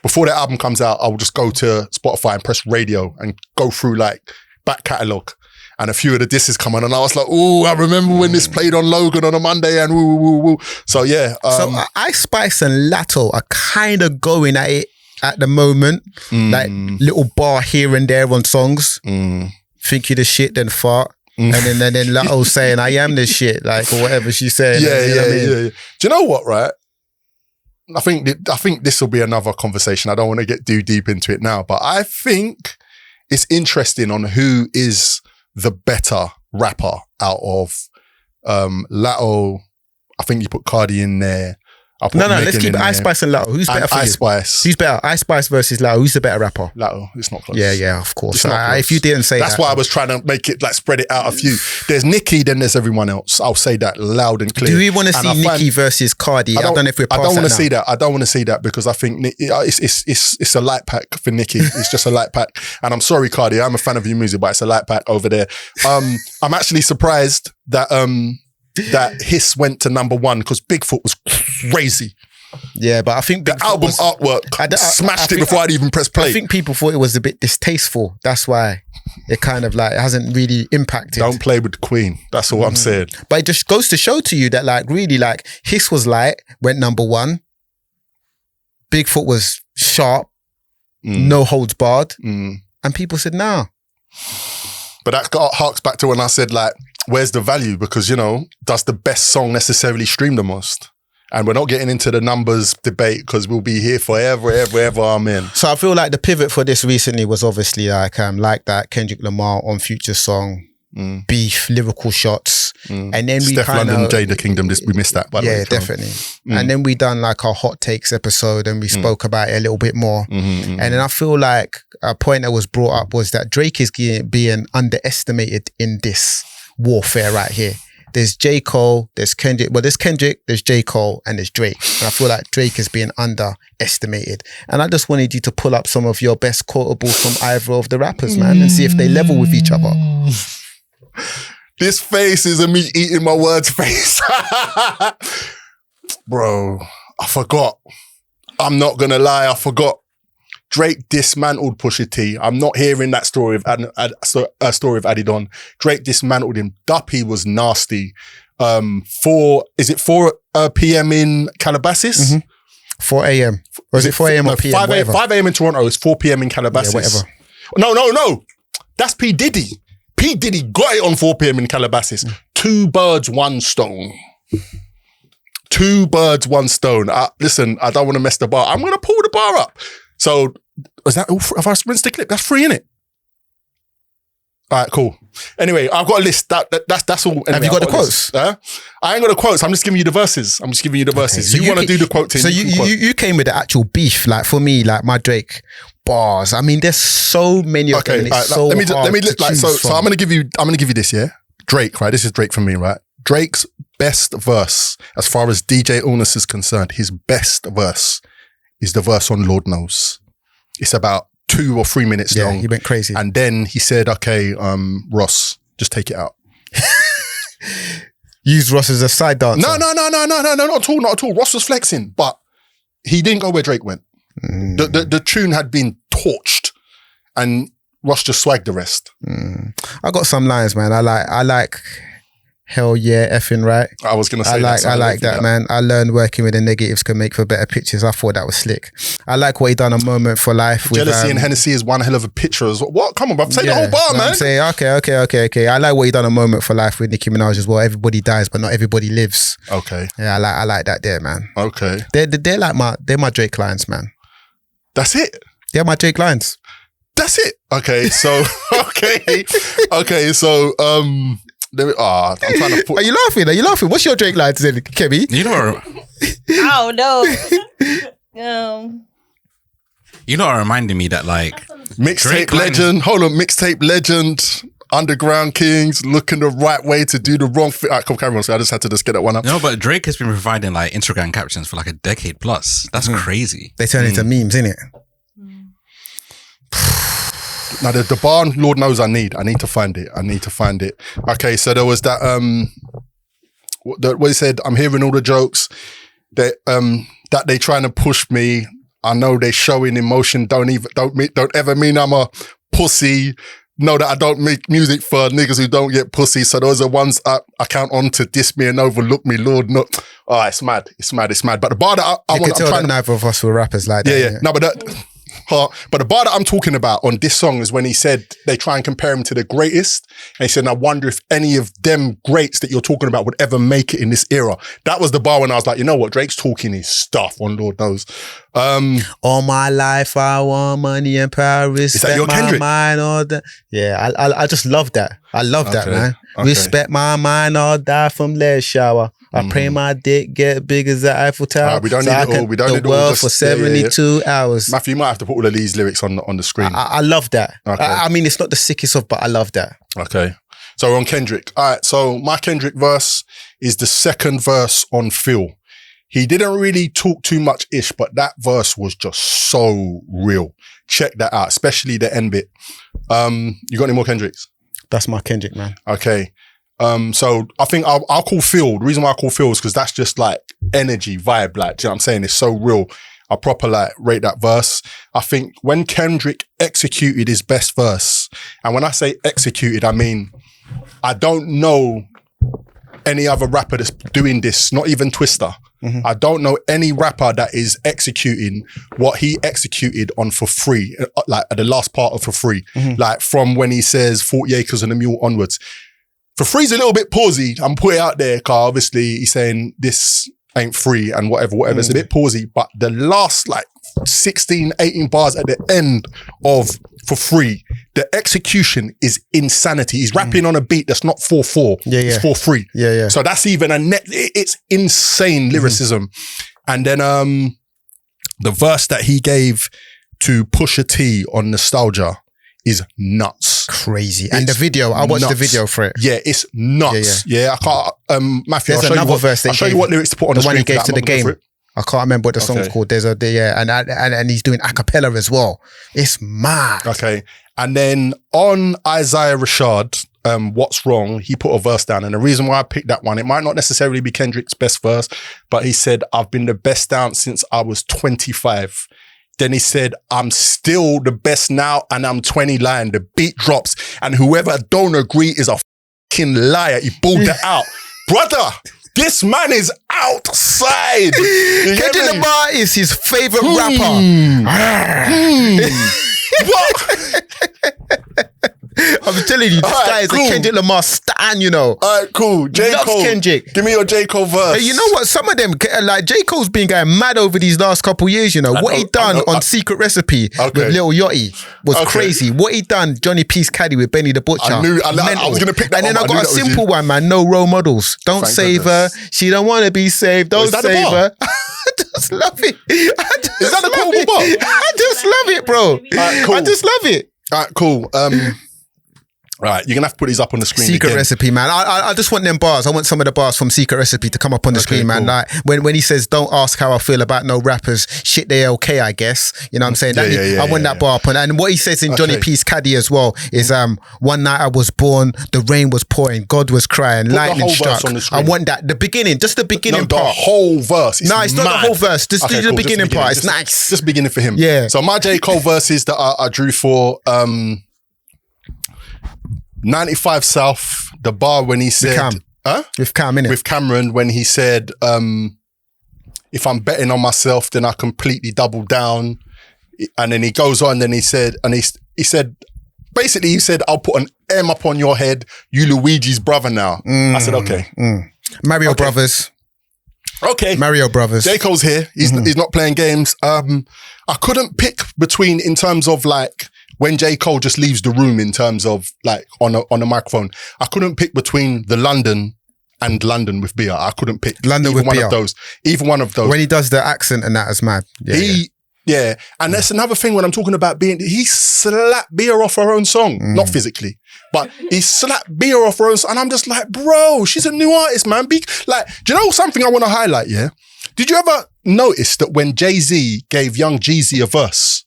Speaker 2: Before their album comes out, I'll just go to Spotify and press radio and go through like back catalogue. and a few of the disses come on, and I was like, "Oh, I remember when this played on Logan on a Monday," and woo, woo, woo. So yeah.
Speaker 1: So Ice Spice and Latto are kind of going at it at the moment, like little bar here and there on songs. Think you the shit, then fart. And then Latto saying, I am this shit, like, or whatever she's saying.
Speaker 2: Yeah. Do you know what, right? I think this will be another conversation. I don't want to get too deep into it now, but I think it's interesting on who is the better rapper out of Latto. I think you put Cardi in there.
Speaker 1: No, let's keep Ice Spice and Latto. Who's better for you?
Speaker 2: Ice Spice.
Speaker 1: Who's better? Ice Spice versus Latto. Who's the better rapper?
Speaker 2: Latto. It's not close.
Speaker 1: Yeah, of course. If you didn't say
Speaker 2: that's
Speaker 1: that.
Speaker 2: why I was trying to make it, like, spread it out a few. There's Nicki, then there's everyone else. I'll say that loud and clear.
Speaker 1: Do we want to see Nicki versus Cardi? I don't know if we're past that now.
Speaker 2: I don't want to see that because I think it's a light pack for Nicki. It's just a light pack. And I'm sorry, Cardi, I'm a fan of your music, but it's a light pack over there. I'm actually surprised that Hiss went to number 1 because Bigfoot was crazy.
Speaker 1: Yeah, but I think
Speaker 2: the album artwork smashed it before I'd even press play.
Speaker 1: I think people thought it was a bit distasteful. That's why it kind of like hasn't really impacted.
Speaker 2: Don't play with the Queen. That's all I'm saying.
Speaker 1: But it just goes to show to you that, like, really, like, Hiss was light, went number 1. Bigfoot was sharp, no holds barred, and people said nah.
Speaker 2: But that harks back to when I said, like, where's the value? Because, you know, does the best song necessarily stream the most? And we're not getting into the numbers debate because we'll be here forever, ever, amen.
Speaker 1: So I feel like the pivot for this recently was obviously like that Kendrick Lamar on Future song, beef, lyrical shots. And then we
Speaker 2: Steph London, Jada Kingdom, we missed that, by the way.
Speaker 1: Yeah, definitely. And then we done like our hot takes episode and we spoke about it a little bit more. And then I feel like a point that was brought up was that Drake is being underestimated in this warfare right here. There's J. Cole, there's Kendrick. Well, there's Kendrick, there's J. Cole, and there's Drake. And I feel like Drake is being underestimated. And I just wanted you to pull up some of your best quotables from either of the rappers, man, and see if they level with each other.
Speaker 2: This face is a me eating my words face. Bro, I forgot. I'm not going to lie, I forgot. Drake dismantled Pusha T. I'm not hearing that story of Adidon. Drake dismantled him. Duppy was nasty. 4 p.m. in Calabasas?
Speaker 1: 4 a.m. Or is it 4 a.m. or p.m.?
Speaker 2: 5 a.m. in Toronto. It's 4 p.m. in Calabasas.
Speaker 1: Yeah, whatever.
Speaker 2: No. That's P. Diddy. P. Diddy got it on 4 p.m. in Calabasas. 2 birds, 1 stone. 2 birds, 1 stone. Listen, I don't want to mess the bar. I'm going to pull the bar up. So, is that all? Have I rinsed the clip? That's free, innit? All right, cool. Anyway, I've got a list. That's all. Anyway,
Speaker 1: have you got the quotes?
Speaker 2: I ain't got the quotes. I'm just giving you the verses. Okay, so you want to do the quote thing?
Speaker 1: So you came with the actual beef. Like for me, like my Drake bars. I mean, there's so many of them. So I'm gonna give you this. Yeah, Drake. Right. This is Drake from me. Right. Drake's best verse, as far as DJ Illness is concerned, his best verse is the verse on Lord Knows. It's about 2 or 3 minutes long. Yeah, he went crazy.
Speaker 2: And then he said, okay, Ross, just take it out.
Speaker 1: Use Ross as a side dancer.
Speaker 2: No, not at all. Ross was flexing, but he didn't go where Drake went. The tune had been torched and Ross just swagged the rest.
Speaker 1: I got some lines, man. I like hell yeah, effing right.
Speaker 2: I was going to say
Speaker 1: I like that, man. I learned working with the negatives can make for better pictures. I thought that was slick. I like what he done a moment for life.
Speaker 2: Jealousy and Hennessy is one hell of a picture as well. What? Come on, bro. Say the whole bar, man.
Speaker 1: I'm saying, okay. I like what he done a moment for life with Nicki Minaj as well. Everybody dies, but not everybody lives.
Speaker 2: Okay.
Speaker 1: Yeah, I like that there, man.
Speaker 2: Okay.
Speaker 1: They're like my Drake lines, man.
Speaker 2: That's it?
Speaker 1: They're my Drake lines.
Speaker 2: That's it? Okay, so, I'm trying to put...
Speaker 1: Are you laughing? What's your Drake lines then, Kemi?
Speaker 3: You know...
Speaker 4: Oh, no.
Speaker 3: You know what reminded me that, like...
Speaker 2: Mixtape legend. Hold on. Mixtape legend. Underground Kings. Looking the right way to do the wrong thing. All right, come carry on. So I just had to get that one up.
Speaker 3: No, but Drake has been providing like Instagram captions for like a decade plus. That's crazy.
Speaker 1: They turn into memes, innit?
Speaker 2: Now the bar, Lord knows I need to find it. Okay, so there was that what he said, I'm hearing all the jokes that they trying to push me. I know they showing emotion, don't ever mean I'm a pussy. know that I don't make music for niggas who don't get pussy. So those are ones I count on to diss me and overlook me, Lord. No, it's mad. But the bar that I'm trying to,
Speaker 1: neither of us were rappers like that.
Speaker 2: Yeah. No, but the bar that I'm talking about on this song is when he said they try and compare him to the greatest. And he said, and I wonder if any of them greats that you're talking about would ever make it in this era. That was the bar when I was like, you know what? Drake's talking his stuff on Lord knows.
Speaker 1: All my life, I want money and power. Respect
Speaker 2: that your Kendrick?
Speaker 1: my mind, all that. Yeah, I just love that. I love that, man.
Speaker 2: Okay.
Speaker 1: Respect my mind, I'll die from lead shower. I pray my dick get big as the Eiffel Tower.
Speaker 2: We don't need it all. We don't need
Speaker 1: the world for 72 hours.
Speaker 2: Matthew, you might have to put all of these lyrics on the screen.
Speaker 1: I love that.
Speaker 2: Okay.
Speaker 1: I mean, it's not the sickest of, but I love that.
Speaker 2: Okay. So we're on Kendrick. All right. So my Kendrick verse is the second verse on Feel. He didn't really talk too much ish, but that verse was just so real. Check that out, especially the end bit. You got any more Kendricks?
Speaker 1: That's my Kendrick, man.
Speaker 2: Okay. So I think I'll call Feel. The reason why I call Feel is because that's just like energy, vibe. Like, do you know what I'm saying? It's so real. I proper like rate that verse. I think when Kendrick executed his best verse, and when I say executed, I mean, I don't know any other rapper that's doing this, not even Twista. Mm-hmm. I don't know any rapper that is executing what he executed on For Free, like at the last part of For Free, like from when he says 40 acres and a mule onwards. For Free's a little bit pausey. I'm putting it out there because obviously he's saying this ain't free and whatever. It's a bit pausey, but the last like 16, 18 bars at the end of For Free, the execution is insanity. He's rapping on a beat that's not 4/4. It's 4/3.
Speaker 1: Yeah.
Speaker 2: So that's even it's insane lyricism. And then the verse that he gave to Pusha T on Nostalgia is nuts.
Speaker 1: Crazy. And the video, I watched the video for it.
Speaker 2: Yeah, it's nuts. Yeah, I can't, Matthew,
Speaker 1: There's another verse
Speaker 2: I'll show you what lyrics to put on the screen.
Speaker 1: The one he gave to the game. I can't remember what the song's called. There's and he's doing a cappella as well. It's mad.
Speaker 2: Okay. And then on Isaiah Rashad, What's Wrong, he put a verse down. And the reason why I picked that one, it might not necessarily be Kendrick's best verse, but he said, I've been the best down since I was 25. Then he said, I'm still the best now and I'm 20 lying. The beat drops and whoever don't agree is a fucking liar. He pulled that out. Brother, this man is outside.
Speaker 1: Kendrick Lamar is his favorite rapper.
Speaker 2: What?
Speaker 1: I'm telling you, this guy is a Kendrick Lamar stan, you know.
Speaker 2: All right, cool. J.
Speaker 1: Loves
Speaker 2: Cole.
Speaker 1: Kendrick.
Speaker 2: Give me your J. Cole verse.
Speaker 1: Hey, you know what? Some of them, like J. Cole's been going mad over these last couple years, you know. What he done on Secret Recipe with Lil Yachty was crazy. What he done, Johnny P's Caddy with Benny the Butcher.
Speaker 2: I was going to pick that
Speaker 1: And then I got a simple one, man. No role models. Don't save her. She don't want to be saved. Don't save her. I just love it.
Speaker 2: Is that the quotable bar?
Speaker 1: I just love it, bro.
Speaker 2: Right, cool.
Speaker 1: I just love it.
Speaker 2: All right, cool. Right, you're going to have to put these up on the screen
Speaker 1: Secret
Speaker 2: again.
Speaker 1: Recipe, man. I just want them bars. I want some of the bars from Secret Recipe to come up on the screen, man.
Speaker 2: Cool.
Speaker 1: Like when he says, don't ask how I feel about no rappers, shit, they okay, I guess. You know what I'm saying? I want that bar up on. And what he says in Johnny P's Caddy as well is, one night I was born, the rain was pouring, God was crying, lightning struck. I want that. The beginning, just the beginning part.
Speaker 2: The whole verse.
Speaker 1: No, it's not the whole verse. Just the beginning part. It's nice.
Speaker 2: Just beginning for him.
Speaker 1: Yeah.
Speaker 2: So my J. Cole verses that I drew for 95 South, the bar when he said...
Speaker 1: With Cam, innit?
Speaker 2: With Cameron, when he said, if I'm betting on myself, then I completely double down. And then he goes on, then he said, basically he said, I'll put an M up on your head, you Luigi's brother now. I said, okay.
Speaker 1: Mario Brothers.
Speaker 2: Okay.
Speaker 1: Mario Brothers.
Speaker 2: J. Cole's here. He's not playing games. I couldn't pick between, in terms of like, when J. Cole just leaves the room in terms of like on a microphone, I couldn't pick between the London and London with Beer. I couldn't pick
Speaker 1: London with Beer.
Speaker 2: Even one of those.
Speaker 1: When he does the accent and that is mad.
Speaker 2: Yeah. And that's another thing when I'm talking about being, he slapped Beer off her own song. Not physically, but he slapped Beer off her own song. And I'm just like, bro, she's a new artist, man. Do you know something I want to highlight, yeah? Did you ever notice that when Jay-Z gave Young Jeezy a verse,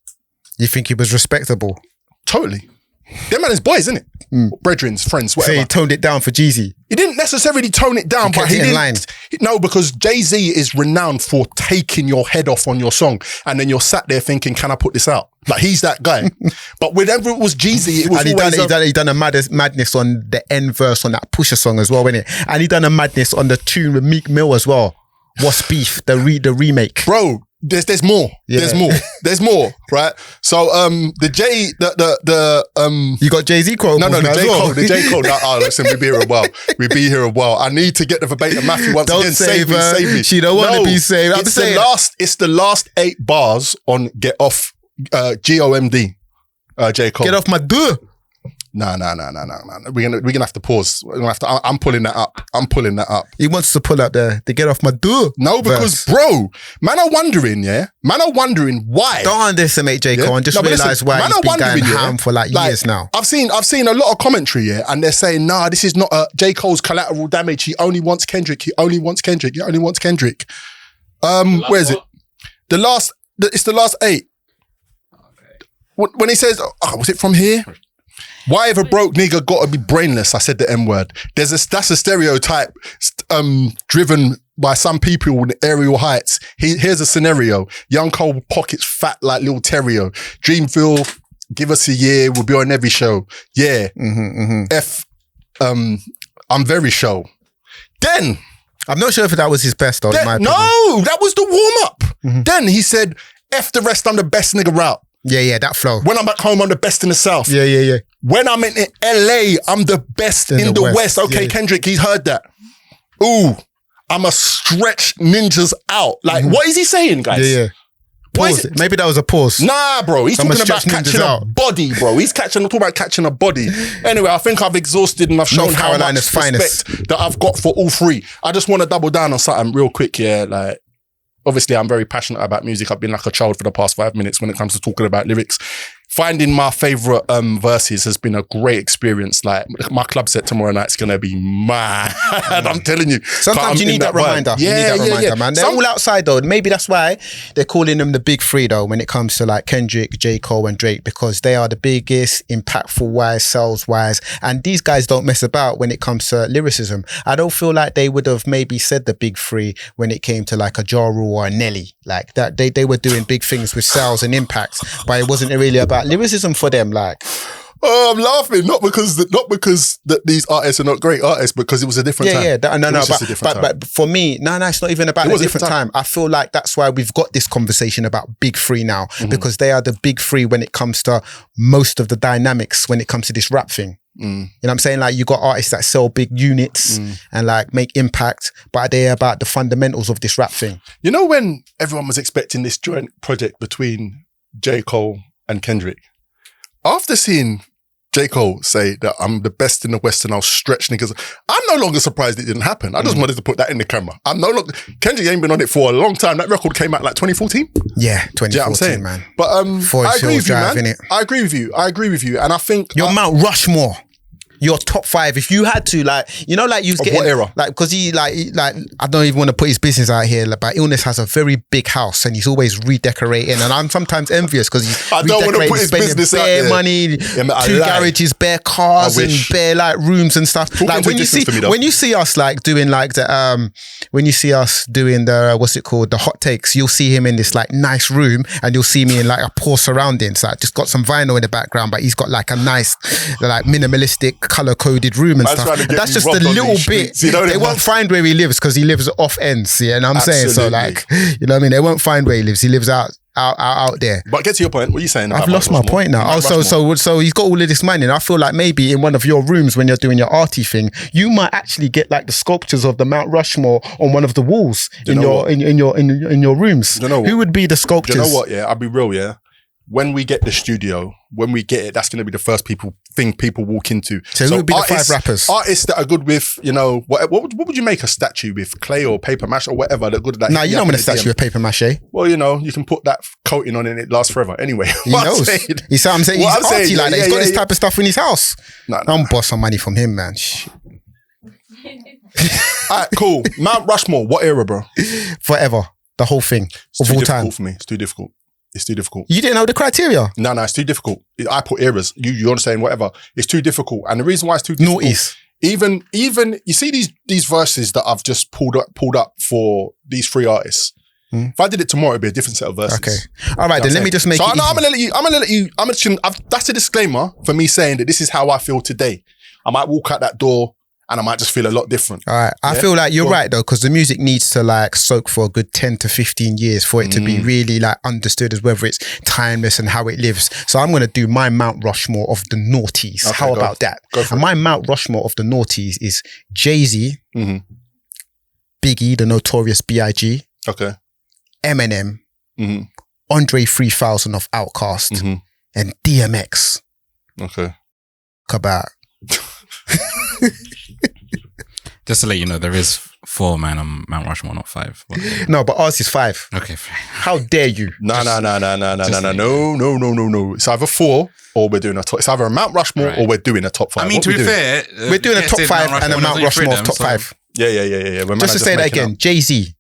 Speaker 1: you think he was respectable?
Speaker 2: Totally. Them man is boys, isn't it? Brethrens, friends, whatever.
Speaker 1: So he toned it down for Jeezy.
Speaker 2: He didn't necessarily tone it down, but he didn't. No, because Jay-Z is renowned for taking your head off on your song, and then you're sat there thinking, can I put this out? Like, he's that guy. But whenever it was Jeezy, it was
Speaker 1: and he done a madness on the end verse on that Pusha song as well, innit? And he done a madness on the tune with Meek Mill as well. What's Beef? The remake.
Speaker 2: Bro, there's more. Yeah. There's more, right? So
Speaker 1: you got Jay-Z quote?
Speaker 2: No, the J Cole. No, listen, we be here a while. I need to get the verbatim Matthew once again. Save me.
Speaker 1: She don't want to be saved.
Speaker 2: It's the last 8 bars on Get Off GOMD. J Cole.
Speaker 1: Get off my door.
Speaker 2: No. We're gonna have to pause. I'm pulling that up.
Speaker 1: He wants to pull up the Get Off My Door.
Speaker 2: No, because bro, man are wondering why.
Speaker 1: Don't underestimate J. Cole and just realise why he's been going ham for like years now.
Speaker 2: I've seen a lot of commentary, and they're saying, nah, this is not J. Cole's collateral damage. He only wants Kendrick. Where is it? It's the last 8. When he says, was it from here? Why have a broke nigga got to be brainless? I said the M word. That's a stereotype driven by some people in aerial heights. Here's a scenario. Young Cole pockets fat like Lil Terrio. Dreamville, give us a year. We'll be on every show. Yeah. I'm very show. Then.
Speaker 1: I'm not sure if that was his best though.
Speaker 2: No, that was the warm up. Then he said, F the rest, I'm the best nigga route.
Speaker 1: Yeah, that flow.
Speaker 2: When I'm back home, I'm the best in the South.
Speaker 1: Yeah.
Speaker 2: When I'm in LA, I'm the best in the West. Okay, yeah. Kendrick, he's heard that. Ooh, I'm a stretch ninjas out. Like, what is he saying, guys?
Speaker 1: Yeah. Pause. Maybe that was a pause.
Speaker 2: Nah, bro. He's talking about catching a body, bro. Talking about catching a body. Anyway, I think I've exhausted and I've shown how much respect that I've got for all 3. I just want to double down on something real quick, yeah. Like, obviously, I'm very passionate about music. I've been like a child for the past 5 minutes when it comes to talking about lyrics. Finding my favourite verses has been a great experience. Like, my club set tomorrow night's going to be mad. I'm telling you.
Speaker 1: Sometimes you need that reminder. Yeah, man. They're all outside though. Maybe that's why they're calling them the big 3 though when it comes to like Kendrick, J. Cole and Drake, because they are the biggest, impactful wise, sales wise. And these guys don't mess about when it comes to lyricism. I don't feel like they would have maybe said the big 3 when it came to like a Ja Rule or a Nelly. Like that, they were doing big things with sales and impact, but it wasn't really about lyricism for them. Like,
Speaker 2: I'm laughing not because that these artists are not great artists, because it was a different time. But for me, it's not even about a different time. I feel like that's why we've got this conversation about big 3 now, because they are the big 3 when it comes to most of the dynamics when it comes to this rap thing. You know what I'm saying? Like, you got artists that sell big units and like make impact, but they're about the fundamentals of this rap thing. You know, when everyone was expecting this joint project between J. Cole and Kendrick, after seeing J. Cole say that I'm the best in the West and I'll stretch niggas, I'm no longer surprised it didn't happen. I just wanted to put that in the camera. I'm no longer, Kendrick ain't been on it for a long time. That record came out like 2014.
Speaker 1: Yeah, 2014,
Speaker 2: yeah, I'm saying,
Speaker 1: man.
Speaker 2: But I agree with you, man. I agree with you. And I think
Speaker 1: your Mount Rushmore, your top 5, if you had to, like, you know, like you was getting,
Speaker 2: what era?
Speaker 1: Like, because he like I don't even want to put his business out here, like, but Illness has a very big house and he's always redecorating, and I'm sometimes envious because he's
Speaker 2: I don't want to put his business out there.
Speaker 1: Money, 2 garages, bare cars and bare like rooms and stuff. Like when you see us like doing like the when you see us doing the what's it called, the hot takes, you'll see him in this like nice room and you'll see me in like a poor surroundings, like just got some vinyl in the background, but he's got like a nice like minimalistic color-coded room and stuff. And that's just a little bit. They won't find where he lives because he lives off ends. Yeah, and I'm saying, so like, you know what I mean? They won't find where he lives. He lives out there.
Speaker 2: But get to your point. What are you saying?
Speaker 1: I've lost my point now. So he's got all of this money, and I feel like maybe in one of your rooms when you're doing your arty thing, you might actually get like the sculptures of the Mount Rushmore on one of the walls in your rooms. Who would be the sculptures?
Speaker 2: Do you know what? Yeah, I'll be real. Yeah. When we get the studio, when we get it, that's going to be the first thing people walk into.
Speaker 1: So who would be the 5 rappers?
Speaker 2: Artists that are good with, you know, what would you make a statue with? Clay or paper mache or whatever. They're good at that.
Speaker 1: No, you don't want a statue with paper mache.
Speaker 2: Well, you know, you can put that coating on and it lasts forever. Anyway.
Speaker 1: He knows. You see what I'm saying? He's arty like that. He's got this type of stuff in his house. I'm boss some money from him, man.
Speaker 2: Alright, cool. Mount Rushmore, what era, bro?
Speaker 1: Forever. The whole thing. Of all time.
Speaker 2: For me. It's too difficult. It's too difficult.
Speaker 1: You didn't know the criteria?
Speaker 2: No, it's too difficult. I put eras. You're saying whatever. It's too difficult. And the reason why it's too difficult Even you see these verses that I've just pulled up for these 3 artists. If I did it tomorrow, it'd be a different set of verses.
Speaker 1: Okay. All right, then let me just make it easy.
Speaker 2: I'm gonna let you. That's a disclaimer for me saying that this is how I feel today. I might walk out that door and I might just feel a lot different.
Speaker 1: All right. I feel like you're right though, because the music needs to like soak for a good 10 to 15 years for it to be really like understood as whether it's timeless and how it lives. So I'm going to do my Mount Rushmore of the noughties.
Speaker 2: Okay,
Speaker 1: how about that? And my Mount Rushmore of the noughties is Jay-Z, Biggie, the Notorious B.I.G.,
Speaker 2: Okay.
Speaker 1: Eminem, Andre 3000 of Outkast, and DMX.
Speaker 2: Okay.
Speaker 1: About.
Speaker 3: Just to let you know, there is 4 man on Mount Rushmore, not 5.
Speaker 1: No, but ours is 5.
Speaker 3: Okay.
Speaker 1: How dare you?
Speaker 2: No. It's either 4 or we're doing a top. It's either a Mount Rushmore or we're doing a top 5.
Speaker 3: I mean, to be fair,
Speaker 1: we're doing a top 5 and a Mount Rushmore of top 5.
Speaker 2: Yeah.
Speaker 1: Just to say that again, Jay-Z,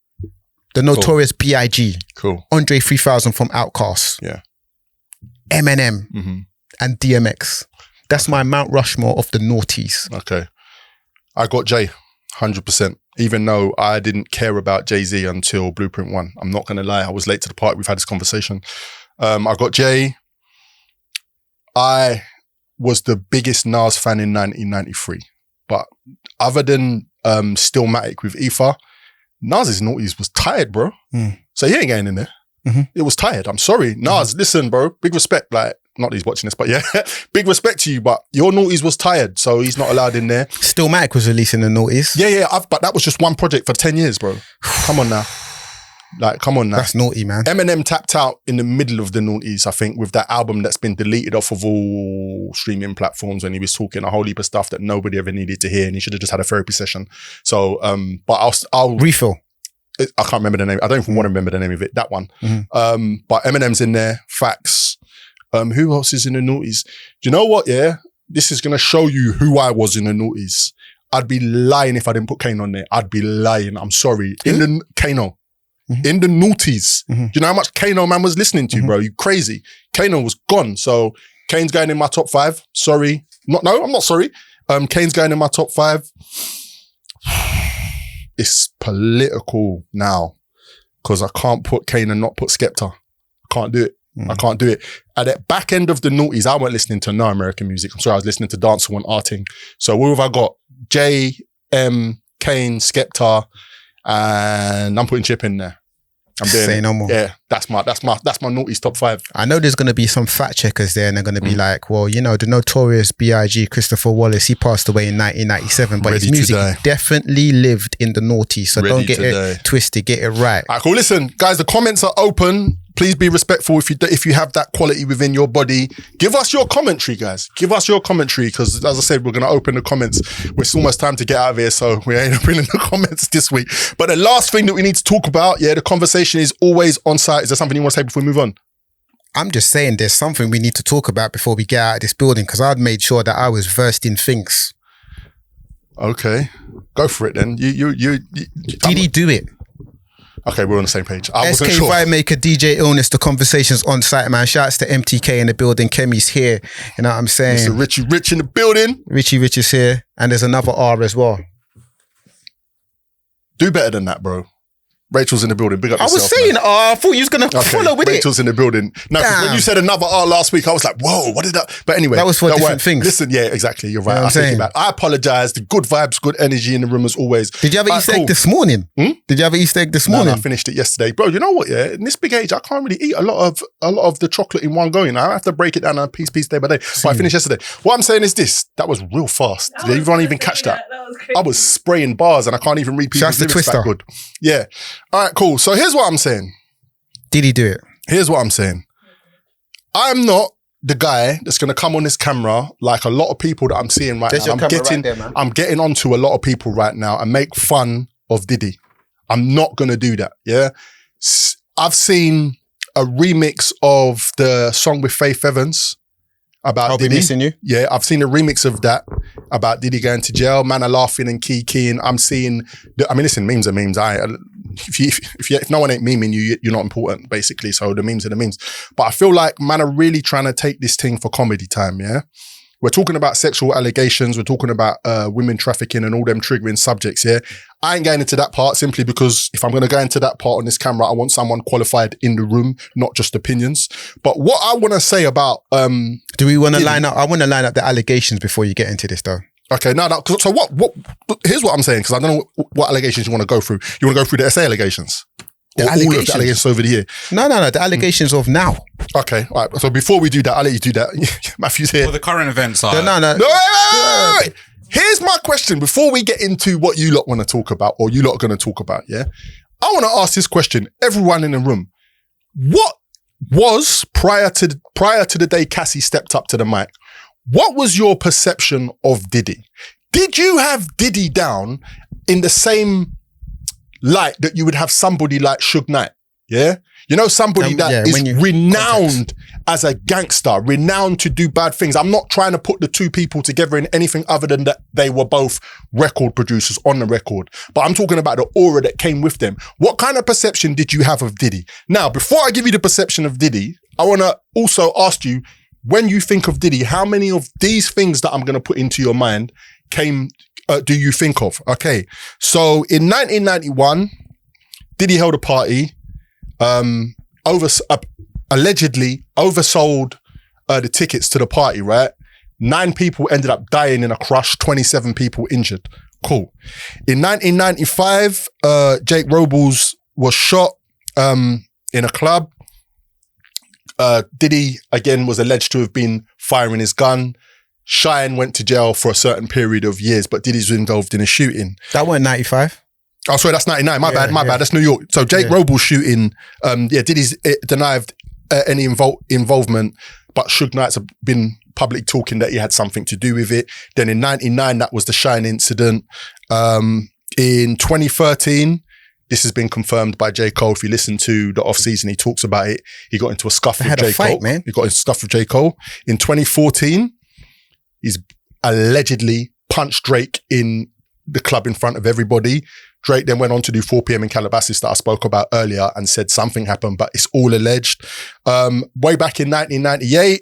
Speaker 1: the Notorious B.I.G.,
Speaker 2: cool.
Speaker 1: Andre 3000 from Outkast,
Speaker 2: yeah,
Speaker 1: Eminem, and DMX. That's my Mount Rushmore of the noughties.
Speaker 2: Okay. I got Jay, 100%. Even though I didn't care about Jay-Z until Blueprint 1. I'm not going to lie. I was late to the party. We've had this conversation. I got Jay. I was the biggest Nas fan in 1993. But other than Stillmatic with Ether, Nas's noughties was tired, bro. So he ain't getting in there. It was tired. I'm sorry. Nas, listen, bro. Big respect. Like, not that he's watching this, but yeah, big respect to you. But your noughties was tired, so he's not allowed in there.
Speaker 1: Stillmatic was releasing the noughties.
Speaker 2: Yeah. But that was just one project for 10 years, bro. Come on now. Come on now.
Speaker 1: That's naughty, man.
Speaker 2: Eminem tapped out in the middle of the noughties, I think, with that album that's been deleted off of all streaming platforms when he was talking a whole heap of stuff that nobody ever needed to hear, and he should have just had a therapy session. So, but I'll
Speaker 1: Refill.
Speaker 2: I can't remember the name. I don't even want to remember the name of it. That one. But Eminem's in there. Facts. Who else is in the noughties? Do you know what? Yeah, this is gonna show you who I was in the noughties. I'd be lying if I didn't put Kano on there. I'd be lying. I'm sorry. In the Kano, in the noughties. Do you know how much Kano man was listening to, bro? You crazy? Kano was gone. So Kane's going in my top 5. Sorry. I'm not sorry. Kane's going in my top 5. It's political now because I can't put Kane and not put Skepta. I can't do it. I can't do it. At the back end of the noughties, I weren't listening to no American music. I'm sorry, I was listening to dancehall and arting. So what have I got? J, M, Kane, Skepta, and I'm putting Chip in there. I'm doing
Speaker 1: Say
Speaker 2: it.
Speaker 1: no more.
Speaker 2: Yeah, that's my noughties top 5.
Speaker 1: I know there's going to be some fact checkers there and they're going to be like, well, you know, the Notorious B.I.G. Christopher Wallace, he passed away in 1997, but his music definitely lived in the noughties. So don't get it twisted, get it right.
Speaker 2: All right, cool. Listen, guys, the comments are open. Please be respectful if you have that quality within your body. Give us your commentary, guys. Give us your commentary because, as I said, we're going to open the comments. It's almost time to get out of here, so we ain't opening the comments this week. But the last thing that we need to talk about, the conversation is always on site. Is there something you want to say before we move on?
Speaker 1: I'm just saying there's something we need to talk about before we get out of this building because I'd made sure that I was versed in things.
Speaker 2: Okay. Go for it then.
Speaker 1: Did he do it?
Speaker 2: Okay, we're on the same page.
Speaker 1: SK Vibemaker, DJ Illness, the conversation's on site, man. Shouts to MTK in the building. Kemi's here. You know what I'm saying?
Speaker 2: Mr. Richie Rich in the building.
Speaker 1: Richie Rich is here. And there's another R as well.
Speaker 2: Do better than that, bro. Rachel's in the building. Big up yourself.
Speaker 1: I was saying R. I thought you was going to follow with
Speaker 2: Rachel's in the building. Now, when you said another R last week, I was like, whoa, what did that? But anyway.
Speaker 1: That was for different things.
Speaker 2: Listen, yeah, exactly. You're right.
Speaker 1: You know
Speaker 2: I take it back. I apologize. The good vibes, good energy in the room as always.
Speaker 1: Did you have an Easter egg this morning? Did you have an Easter egg this morning?
Speaker 2: No, I finished it yesterday. Bro, you know what, yeah? In this big age, I can't really eat a lot of the chocolate in one going. I have to break it down a piece day by day. But I finished yesterday. What I'm saying is this. That was real fast. Did everyone even catch that?
Speaker 4: That was crazy.
Speaker 2: I was spraying bars and I can't even read people's lyrics
Speaker 1: Twister.
Speaker 2: that good. Yeah. All right, cool. So here's what I'm saying.
Speaker 1: Did he do it?
Speaker 2: Here's what I'm saying. I'm not the guy that's going to come on this camera like a lot of people that I'm seeing right now. I'm getting onto a lot of people right now and make fun of Diddy. I'm not going to do that. Yeah. I've seen a remix of the song with Faith Evans about Diddy.
Speaker 1: I'll Be Missing You.
Speaker 2: Yeah, I've seen a remix of that about Diddy going to jail. Man are laughing and keying. I'm seeing. Listen, memes are memes. If no one ain't memeing you, you're not important, basically. So the memes are the memes. But I feel like man are really trying to take this thing for comedy time. Yeah, we're talking about sexual allegations, we're talking about women trafficking and all them triggering subjects, yeah? I ain't going into that part simply because if I'm going to go into that part on this camera, I want someone qualified in the room, not just opinions. But what I want to say about...
Speaker 1: do we want to line up? I want to line up the allegations before you get into this though.
Speaker 2: Okay, so what, here's what I'm saying, because I don't know what allegations you want to go through. You want to go through the SA allegations? Or all of the allegations over the year? No, the allegations of now. Okay, all right. So before we do that, I'll let you do that. Matthew's here.
Speaker 3: Well, the current events are...
Speaker 2: No, wait. Here's my question before we get into what you lot want to talk about or you lot are going to talk about, yeah? I want to ask this question, everyone in the room. What was, prior to the day Cassie stepped up to the mic, what was your perception of Diddy? Did you have Diddy down in the same light that you would have somebody like Suge Knight? Yeah? You know, somebody that is renowned as a gangster, renowned to do bad things. I'm not trying to put the two people together in anything other than that they were both record producers on the record. But I'm talking about the aura that came with them. What kind of perception did you have of Diddy? Now, before I give you the perception of Diddy, I want to also ask you, when you think of Diddy, how many of these things that I'm going to put into your mind do you think of? Okay. So in 1991, Diddy held a party, allegedly oversold the tickets to the party, right? 9 people ended up dying in a crush, 27 people injured. Cool. In 1995, Jake Robles was shot in a club. Diddy, again, was alleged to have been firing his gun. Shine went to jail for a certain period of years, but Diddy's involved in a shooting.
Speaker 1: That wasn't 95.
Speaker 2: Oh, sorry, that's 99. My bad. That's New York. So Jake Robles shooting, Diddy's denied any involvement, but Suge Knight's been public talking that he had something to do with it. Then in 99, that was the Shine incident. In 2013, this has been confirmed by J. Cole. If you listen to the off-season, he talks about it. He got into a scuff with J. Cole. Man. He got into a scuff with J. Cole. In 2014, he's allegedly punched Drake in the club in front of everybody. Drake then went on to do 4 p.m. in Calabasas that I spoke about earlier and said something happened, but it's all alleged. Way back in 1998,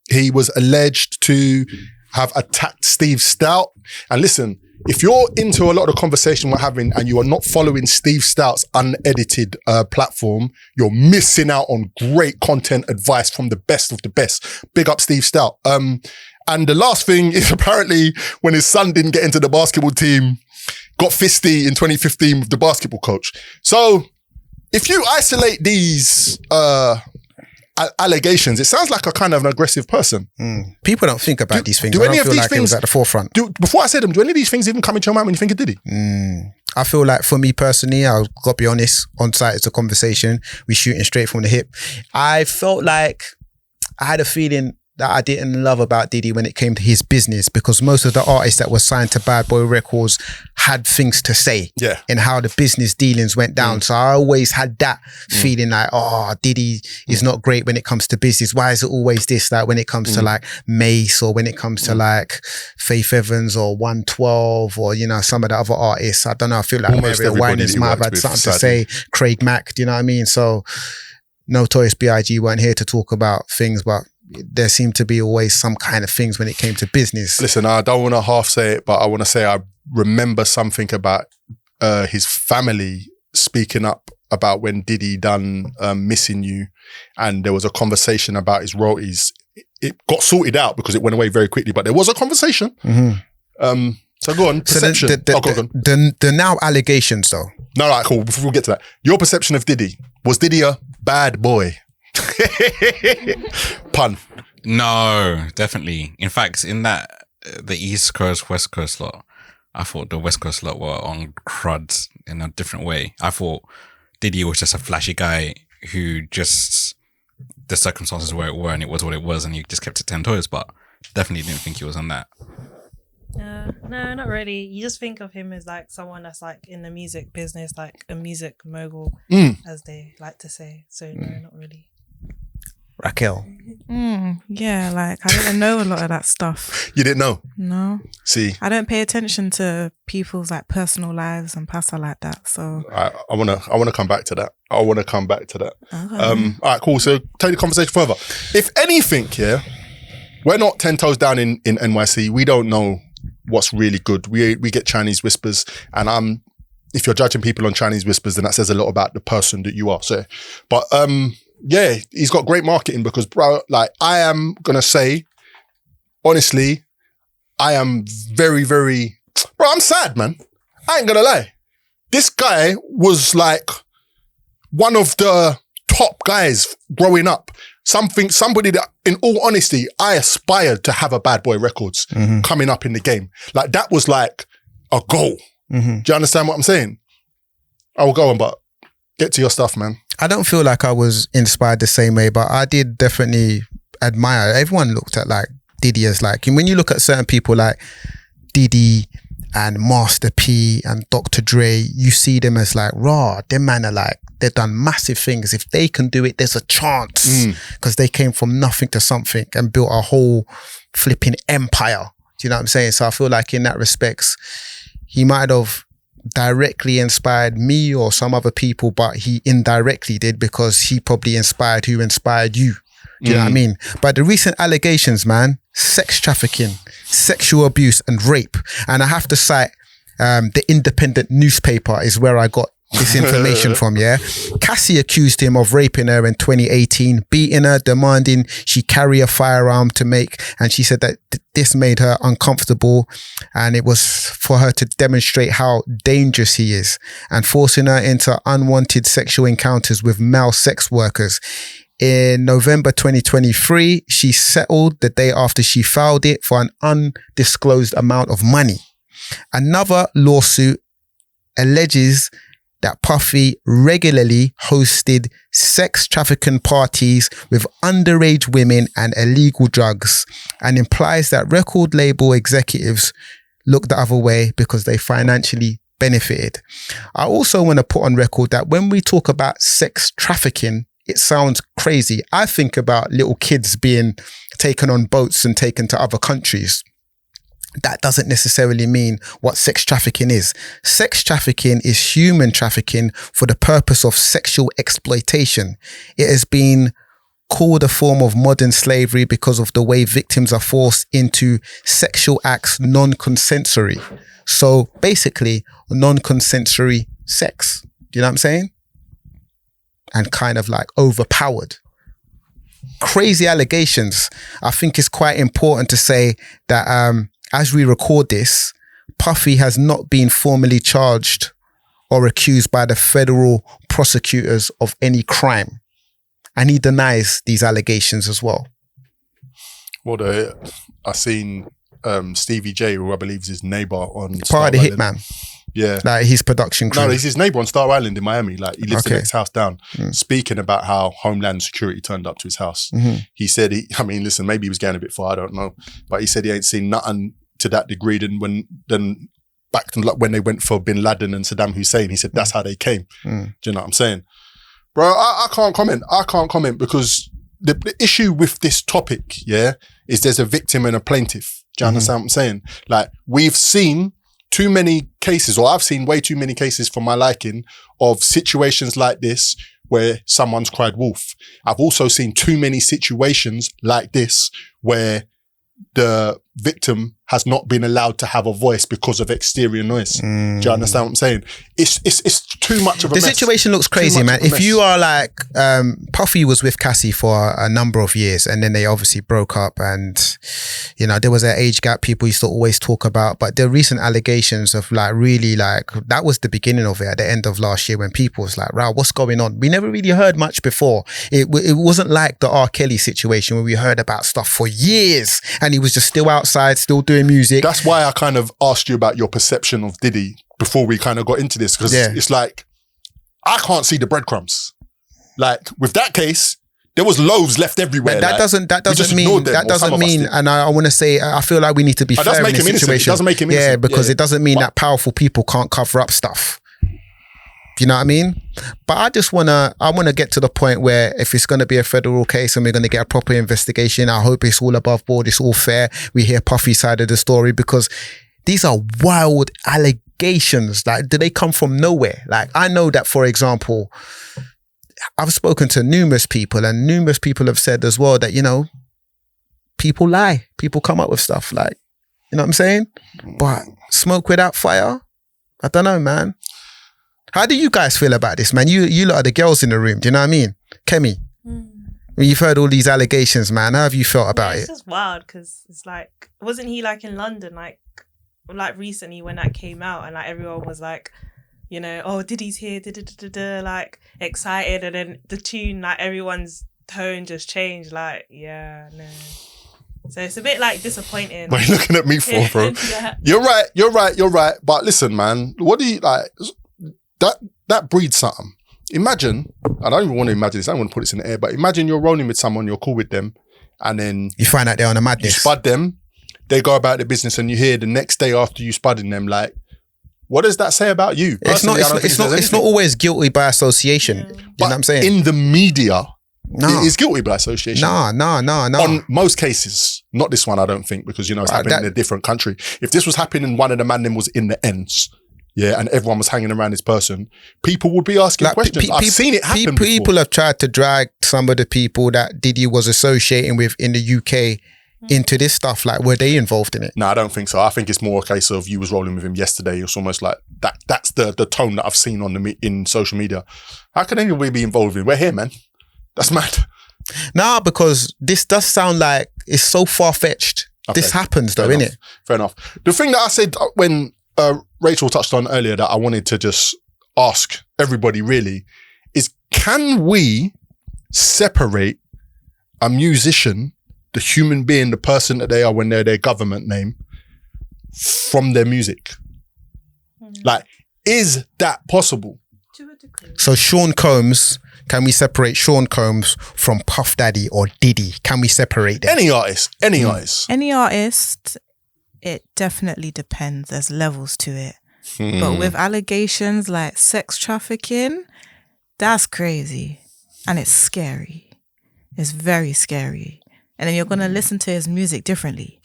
Speaker 2: he was alleged to have attacked Steve Stout. And listen, if you're into a lot of the conversation we're having and you are not following Steve Stout's unedited platform, you're missing out on great content advice from the best of the best. Big up Steve Stout. And the last thing is apparently when his son didn't get into the basketball team, got fisty in 2015 with the basketball coach. So if you isolate these allegations, it sounds like a kind of an aggressive person.
Speaker 1: People don't think about these things. Do any of these things at the forefront?
Speaker 2: Before I say them, do any of these things even come into your mind when you think of Diddy?
Speaker 1: I feel like for me personally, I've got to be honest, ONSITE is a conversation. We're shooting straight from the hip. I felt like I had a feeling that I didn't love about Diddy when it came to his business, because most of the artists that were signed to Bad Boy Records had things to say in how the business dealings went down. So I always had that feeling like, Diddy is not great when it comes to business. Why is it always this? Like when it comes to like Mace, or when it comes to like Faith Evans or 112 or, you know, some of the other artists. I don't know. I feel like Mary Winans might have had something to say. Craig Mack, do you know what I mean? So Notorious B.I.G. weren't here to talk about things, but there seemed to be always some kind of things when it came to business.
Speaker 2: Listen, I don't want to half say it, but I want to say I remember something about his family speaking up about when Diddy done Missing You, and there was a conversation about his royalties. It got sorted out because it went away very quickly, but there was a conversation. So go on, perception.
Speaker 1: So the now allegations though.
Speaker 2: No, right, cool. Before we get to that, your perception of Diddy, was Diddy a bad boy? Pun.
Speaker 3: No, definitely. In fact, in that the East Coast, West Coast lot, I thought the West Coast lot were on cruds in a different way. I thought Diddy was just a flashy guy who just, the circumstances were it were and it was what it was and he just kept it 10 toes, but definitely didn't think he was on that.
Speaker 4: No, not really. You just think of him as like someone that's like in the music business, like a music mogul, as they like to say. So no, not really.
Speaker 1: Raquel.
Speaker 5: Yeah, like I didn't know a lot of that stuff.
Speaker 2: You didn't know?
Speaker 5: No.
Speaker 2: See,
Speaker 5: I don't pay attention to people's like personal lives and pasta like that. So
Speaker 2: I wanna come back to that.
Speaker 5: Okay.
Speaker 2: All right, cool. So take the conversation further. If anything, we're not 10 toes down in NYC. We don't know what's really good. We get Chinese whispers, and if you're judging people on Chinese whispers, then that says a lot about the person that you are. So, but yeah, he's got great marketing because, bro, like, I am gonna say, honestly, I am very, very, bro, I'm sad, man. I ain't gonna lie. This guy was like one of the top guys growing up. Somebody that, in all honesty, I aspired to have a Bad Boy Records coming up in the game. Like, that was like a goal. Do you understand what I'm saying? I will go on, but get to your stuff, man.
Speaker 1: I don't feel like I was inspired the same way, but I did definitely admire. Everyone looked at like Diddy as like, and when you look at certain people like Diddy and Master P and Dr. Dre, you see them as like, raw, them man are like, they've done massive things. If they can do it, there's a chance, because they came from nothing to something and built a whole flipping empire. Do you know what I'm saying? So I feel like in that respects, he might have directly inspired me or some other people, but he indirectly did, because he probably inspired who inspired you. Do you know what I mean? But the recent allegations, man, sex trafficking, sexual abuse and rape. And I have to cite the Independent newspaper is where I got this information from, yeah? Cassie accused him of raping her in 2018, beating her, demanding she carry a firearm to make, and she said that this made her uncomfortable, and it was for her to demonstrate how dangerous he is, and forcing her into unwanted sexual encounters with male sex workers. In November 2023, she settled the day after she filed it for an undisclosed amount of money. Another lawsuit alleges that Puffy regularly hosted sex trafficking parties with underage women and illegal drugs, and implies that record label executives looked the other way because they financially benefited. I also want to put on record that when we talk about sex trafficking, it sounds crazy. I think about little kids being taken on boats and taken to other countries. That doesn't necessarily mean what sex trafficking is. Sex trafficking is human trafficking for the purpose of sexual exploitation. It has been called a form of modern slavery because of the way victims are forced into sexual acts non-consensually. So basically, non-consensually sex. Do you know what I'm saying? And kind of like overpowered. Crazy allegations. I think it's quite important to say that as we record this, Puffy has not been formally charged or accused by the federal prosecutors of any crime. And he denies these allegations as well.
Speaker 2: Well, I seen Stevie J, who I believe is his neighbor on
Speaker 1: Part of the Hitman.
Speaker 2: Yeah.
Speaker 1: Like his production crew.
Speaker 2: No, he's his neighbor on Star Island in Miami. Like, he lives the next house down. Speaking about how Homeland Security turned up to his house. He said, listen, maybe he was going a bit far, I don't know. But he said he ain't seen nothing to that degree than back to like when they went for Bin Laden and Saddam Hussein. He said that's how they came. Do you know what I'm saying? Bro, I can't comment. I can't comment because the issue with this topic, yeah, is there's a victim and a plaintiff. Do you understand what I'm saying? Like, we've seen too many cases, or I've seen way too many cases for my liking, of situations like this where someone's cried wolf. I've also seen too many situations like this where the victim has not been allowed to have a voice because of exterior noise. Do you understand what I'm saying? It's too much of a mess.
Speaker 1: The situation looks crazy, man. If you are like, Puffy was with Cassie for a number of years, and then they obviously broke up, and you know, there was an age gap people used to always talk about, but the recent allegations of like really like, that was the beginning of it at the end of last year when people was like, wow, what's going on? We never really heard much before. It wasn't like the R. Kelly situation where we heard about stuff for years and he was just still outside, still doing music.
Speaker 2: That's why I kind of asked you about your perception of Diddy before we kind of got into this, because it's like, I can't see the breadcrumbs. Like, with that case, there was loaves left everywhere.
Speaker 1: But that doesn't mean, and I want to say, I feel like we need to be fair in this situation.
Speaker 2: It doesn't make him innocent.
Speaker 1: Yeah, because it doesn't mean that powerful people can't cover up stuff. You know what I mean? But I want to get to the point where if it's going to be a federal case and we're going to get a proper investigation, I hope it's all above board, it's all fair. We hear Puffy's side of the story, because these are wild allegations. Like, do they come from nowhere? Like, I know that, for example, I've spoken to numerous people, and numerous people have said as well that, you know, people lie. People come up with stuff like, you know what I'm saying? But smoke without fire, I don't know, man. How do you guys feel about this, man? You lot are the girls in the room. Do you know what I mean? Kemi, when you've heard all these allegations, man, how have you felt about
Speaker 4: It's
Speaker 1: it?
Speaker 4: just wild because it's like, wasn't he like in London like recently when that came out and like everyone was like, you know, oh, Diddy's here, like excited, and then the tune, like everyone's tone just changed. Like, yeah, no. So it's a bit like disappointing.
Speaker 2: What are you looking at me for, bro?
Speaker 4: Yeah.
Speaker 2: You're right. But listen, man, what do you like? That breeds something. Imagine, I don't even want to imagine this, I don't want to put this in the air, but imagine you're rolling with someone, you're cool with them, and then
Speaker 1: You find out they're on a
Speaker 2: you
Speaker 1: madness.
Speaker 2: spud them, they go about their business, and you hear the next day after you spudding them, like, what does that say about you?
Speaker 1: It's not.
Speaker 2: Personally, I don't think it says
Speaker 1: It's not
Speaker 2: anything.
Speaker 1: always guilty by association. You know what I'm saying?
Speaker 2: In the media,
Speaker 1: No.
Speaker 2: it is guilty by association.
Speaker 1: No.
Speaker 2: On most cases, not this one, I don't think, because, you know, it's happening in a different country. If this was happening, one of the man them was in the ends, yeah, and everyone was hanging around this person, people would be asking questions. I've seen it happen before.
Speaker 1: People have tried to drag some of the people that Diddy was associating with in the UK into this stuff. Like, were they involved in it?
Speaker 2: No, I don't think so. I think it's more a case of you was rolling with him yesterday. It's almost like that. That's the tone that I've seen in social media. How can anybody be involved in? We're here, man. That's mad.
Speaker 1: Nah, because this does sound like it's so far-fetched.
Speaker 2: Okay.
Speaker 1: This happens though, innit?
Speaker 2: Fair enough. The thing that I said when Rachel touched on earlier that I wanted to just ask everybody really is, can we separate a musician, the human being, the person that they are when they're their government name, from their music? Like, is that possible?
Speaker 4: To a degree.
Speaker 1: So Sean Combs, can we separate Sean Combs from Puff Daddy or Diddy? Can we separate them?
Speaker 2: Any artist.
Speaker 5: Any artist, it definitely depends. There's levels to it. But with allegations like sex trafficking, that's crazy. And it's scary. It's very scary. And then you're going to listen to his music differently.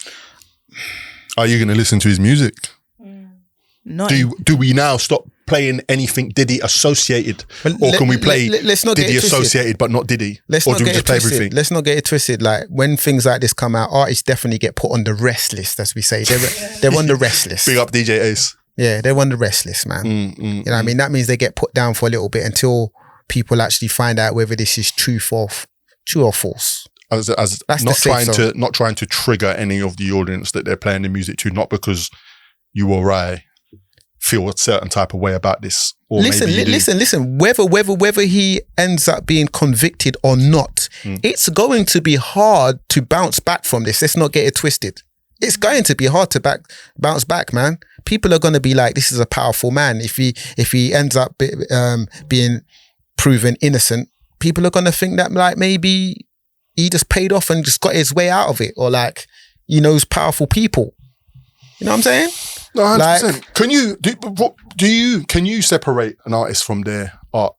Speaker 2: Are you going to listen to his music?
Speaker 5: Not
Speaker 2: Do we now stop playing anything Diddy associated? Or can we play
Speaker 1: let's not get
Speaker 2: Diddy
Speaker 1: it twisted.
Speaker 2: associated but not Diddy?
Speaker 1: Let's
Speaker 2: or
Speaker 1: not
Speaker 2: do we
Speaker 1: get
Speaker 2: just
Speaker 1: it
Speaker 2: play
Speaker 1: twisted.
Speaker 2: everything?
Speaker 1: Let's not get it twisted. Like, when things like this come out, artists definitely get put on the rest list, as we say. They're on the rest list.
Speaker 2: Big up DJ Ace.
Speaker 1: Yeah, they're on the rest list, man. You know what I mean? That means they get put down for a little bit until people actually find out whether this is true or false.
Speaker 2: As
Speaker 1: That's
Speaker 2: not
Speaker 1: the safe zone.
Speaker 2: not trying to trigger any of the audience that they're playing the music to, not because you or I feel a certain type of way about this. Or
Speaker 1: Listen. Whether he ends up being convicted or not, it's going to be hard to bounce back from this. Let's not get it twisted. It's going to be hard to bounce back, man. People are going to be like, this is a powerful man. If he ends up being proven innocent, people are going to think that, like, maybe he just paid off and just got his way out of it, or like, he knows powerful people. You know what I'm saying?
Speaker 2: No, 100%.
Speaker 1: Like,
Speaker 2: can you separate an artist from their art?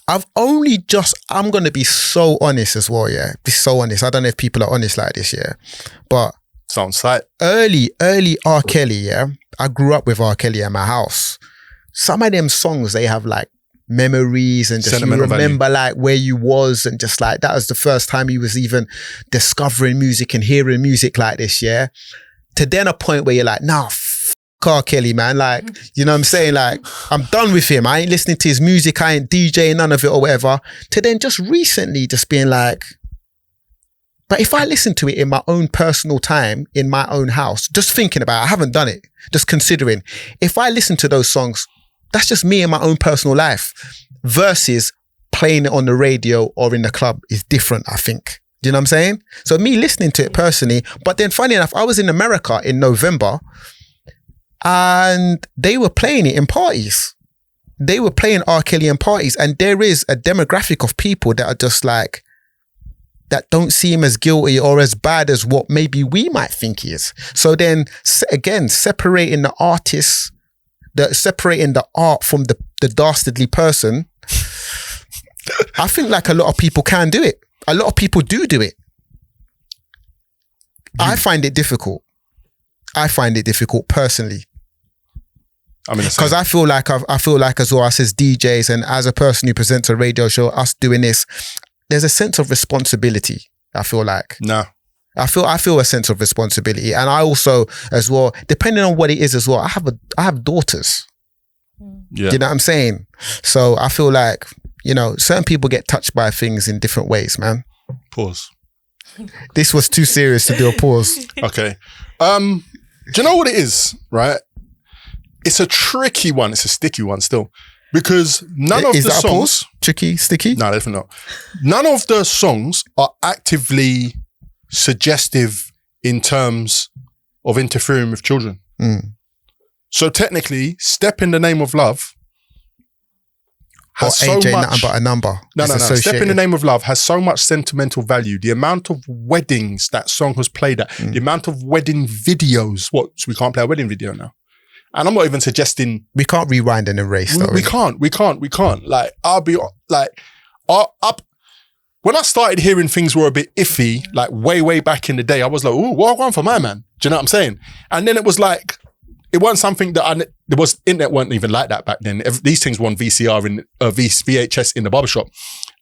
Speaker 1: I'm going to be so honest as well, yeah. Be so honest. I don't know if people are honest like this, yeah. But
Speaker 2: Sounds tight.
Speaker 1: early R. Kelly, yeah. I grew up with R. Kelly at my house. Some of them songs, they have like memories and just you
Speaker 2: Sentimental
Speaker 1: remember
Speaker 2: value.
Speaker 1: like where you was, and just like that was the first time you was even discovering music and hearing music like this, yeah. To then a point where you're like, nah, f*** R. Kelly, man. Like, you know what I'm saying? Like, I'm done with him. I ain't listening to his music. I ain't DJing none of it or whatever. To then just recently just being like, but if I listen to it in my own personal time, in my own house, just thinking about it, I haven't done it, just considering, if I listen to those songs, that's just me in my own personal life, versus playing it on the radio or in the club is different, I think. Do you know what I'm saying? So me listening to it personally, but then funny enough, I was in America in November and they were playing it in parties. They were playing R. Kelly in parties, and there is a demographic of people that are just like, that don't see him as guilty or as bad as what maybe we might think he is. So then again, separating the artists, separating the art from the dastardly person, I think like a lot of people can do it. A lot of people do it. I find it difficult. Personally.
Speaker 2: I mean,
Speaker 1: because I feel like as well, us as DJs and as a person who presents a radio show, us doing this, there's a sense of responsibility. I feel like.
Speaker 2: nah.
Speaker 1: I feel a sense of responsibility, and I also, as well, depending on what it is as well. I have daughters.
Speaker 2: Yeah.
Speaker 1: Do you know what I'm saying? So I feel like, you know, certain people get touched by things in different ways, man.
Speaker 2: Pause.
Speaker 1: This was too serious to do a pause.
Speaker 2: Okay. Do you know what it is, right? It's a tricky one. It's a sticky one still. Because none of
Speaker 1: Is
Speaker 2: the
Speaker 1: that a
Speaker 2: songs...
Speaker 1: pause? Tricky, sticky?
Speaker 2: No, definitely not. None of the songs are actively suggestive in terms of interfering with children. So technically, Step in the Name of Love has
Speaker 1: or
Speaker 2: so
Speaker 1: AJ
Speaker 2: much...
Speaker 1: nothing but a number.
Speaker 2: No.
Speaker 1: It's
Speaker 2: Step in the
Speaker 1: associated.
Speaker 2: Name of Love has so much sentimental value. The amount of weddings that song has played at, the amount of wedding videos. What? So we can't play a wedding video now. And I'm not even suggesting...
Speaker 1: We can't rewind and erase, though.
Speaker 2: We can't. Like, I'll be like... when I started hearing things were a bit iffy, like way back in the day, I was like, ooh, what I want for my man? Do you know what I'm saying? And then it was like... It wasn't something that internet weren't even like that back then. These things were on VCR and VHS in the barbershop.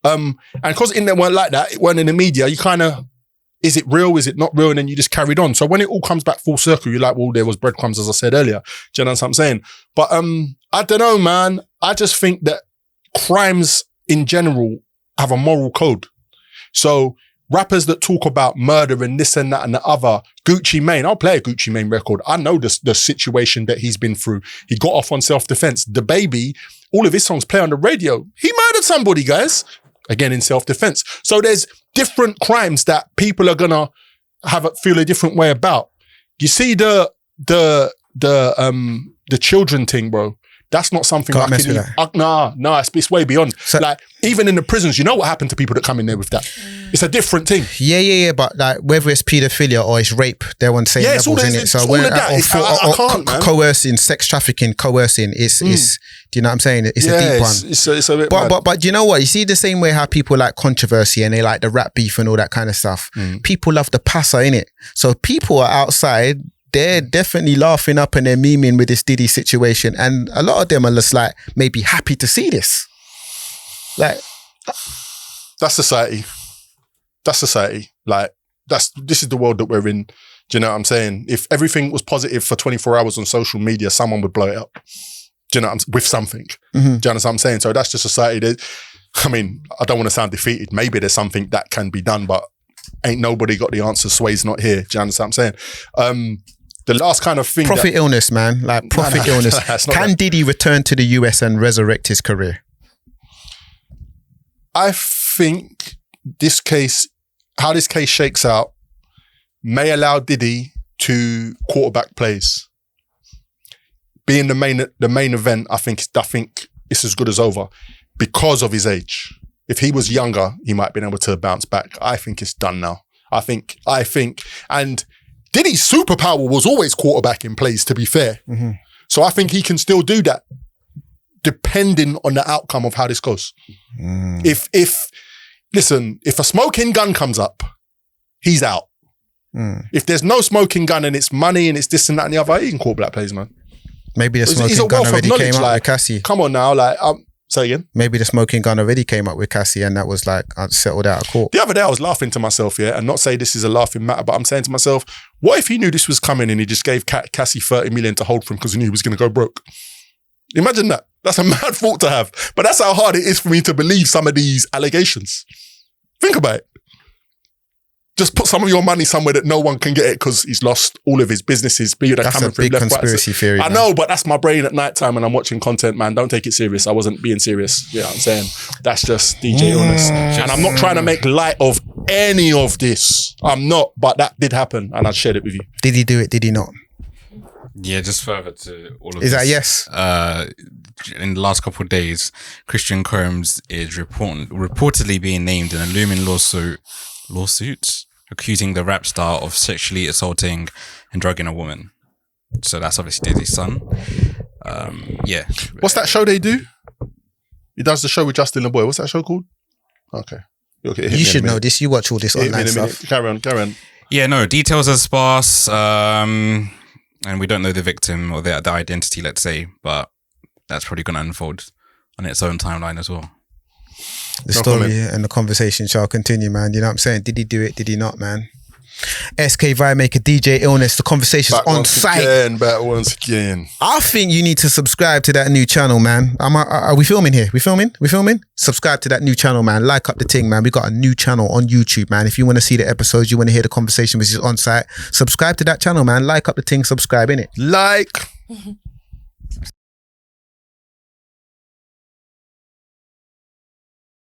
Speaker 2: And because internet weren't like that, it weren't in the media, you kind of, is it real? Is it not real? And then you just carried on. So when it all comes back full circle, you're like, well, there was breadcrumbs, as I said earlier. Do you know what I'm saying? But I don't know, man. I just think that crimes in general have a moral code. So rappers that talk about murder and this and that and the other, Gucci Mane, I'll play a Gucci Mane record. I know the situation that he's been through. He got off on self-defense. The Baby, all of his songs play on the radio. He murdered somebody, guys. Again, in self-defense. So there's different crimes that people are gonna feel a different way about. You see the children thing, bro. That's not something
Speaker 1: Can't
Speaker 2: I
Speaker 1: mess
Speaker 2: can...
Speaker 1: with that.
Speaker 2: Nah, it's way beyond.
Speaker 1: So-
Speaker 2: like, even in the prisons, you know what happened to people that come in there with that? It's a different thing.
Speaker 1: Yeah. But like, whether it's paedophilia or it's rape, they're on the same
Speaker 2: Yeah, it's
Speaker 1: levels,
Speaker 2: all-
Speaker 1: innit?
Speaker 2: it's
Speaker 1: So
Speaker 2: all
Speaker 1: when
Speaker 2: of that. I can't, man.
Speaker 1: coercing, sex trafficking, coercing, it's do you know what I'm saying? It's a deep one.
Speaker 2: It's a bit mad.
Speaker 1: But do you know what? You see the same way how people like controversy and they like the rap beef and all that kind of stuff. People love the passer, innit? So people are outside, they're definitely laughing up and they're memeing with this Diddy situation. And a lot of them are just like maybe happy to see this. Like,
Speaker 2: That's society. Like, this is the world that we're in. Do you know what I'm saying? If everything was positive for 24 hours on social media, someone would blow it up. Do you know what I'm saying? With something. Do you know what I'm saying? So that's just society. I mean, I don't want to sound defeated. Maybe there's something that can be done, but ain't nobody got the answer. Sway's not here. Do you understand what I'm saying? The last kind of thing...
Speaker 1: Prophet illness, man. Like prophet illness.
Speaker 2: That's not
Speaker 1: Can
Speaker 2: that.
Speaker 1: Diddy return to the US and resurrect his career?
Speaker 2: I think this case, how this case shakes out, may allow Diddy to quarterback plays. Being the main event, I think it's as good as over because of his age. If he was younger, he might have been able to bounce back. I think it's done now. I think, and Diddy's superpower was always quarterbacking plays, to be fair. So I think he can still do that, depending on the outcome of how this goes. If a smoking gun comes up, he's out. If there's no smoking gun and it's money and it's this and that and the other, he can quarterback plays, man.
Speaker 1: Maybe the
Speaker 2: He's a
Speaker 1: smoking
Speaker 2: wealth
Speaker 1: gun
Speaker 2: of
Speaker 1: already
Speaker 2: knowledge,
Speaker 1: came up
Speaker 2: like,
Speaker 1: with Cassie.
Speaker 2: Come on now, like, say again.
Speaker 1: Maybe the smoking gun already came up with Cassie and that was like, I'd settled out of court.
Speaker 2: The other day I was laughing to myself, yeah, and not say this is a laughing matter, but I'm saying to myself, what if he knew this was coming and he just gave Cassie 30 million to hold for him because he knew he was going to go broke? Imagine that. That's a mad thought to have. But that's how hard it is for me to believe some of these allegations. Think about it. Just put some of your money somewhere that no one can get it because he's lost all of his businesses.
Speaker 1: That's a big conspiracy theory.
Speaker 2: I know, but that's my brain at night time when I'm watching content, man. Don't take it serious. I wasn't being serious. You know what I'm saying? That's just DJ illness. And I'm not trying to make light of any of this. I'm not, but that did happen and I shared it with you.
Speaker 1: Did he do it? Did he not?
Speaker 3: Yeah, just further to all of
Speaker 1: Is
Speaker 3: this.
Speaker 1: that yes?
Speaker 3: In the last couple of days, Christian Combs is reportedly being named in a looming lawsuit accusing the rap star of sexually assaulting and drugging a woman. So that's obviously Diddy's son. Yeah.
Speaker 2: What's that show they do? He does the show with Justin the Boy. What's that show called? Okay.
Speaker 1: You should know this. You watch all this online stuff.
Speaker 2: Carry on.
Speaker 3: Yeah, no, details are sparse. And we don't know the victim or the identity, let's say, but that's probably going to unfold on its own timeline as well.
Speaker 1: The story and the conversation shall continue, man. You know what I'm saying? Did he do it? Did he not, man? SK Vibemaker, DJ Illness, the conversation's
Speaker 2: Back
Speaker 1: on
Speaker 2: once
Speaker 1: site.
Speaker 2: Back once again.
Speaker 1: I think you need to subscribe to that new channel, man. Are we filming here? We filming? Subscribe to that new channel, man. Like up the thing, man. We got a new channel on YouTube, man. If you want to see the episodes, you want to hear the conversation which is on site, subscribe to that channel, man. Like up the thing, subscribe, innit?
Speaker 2: Like.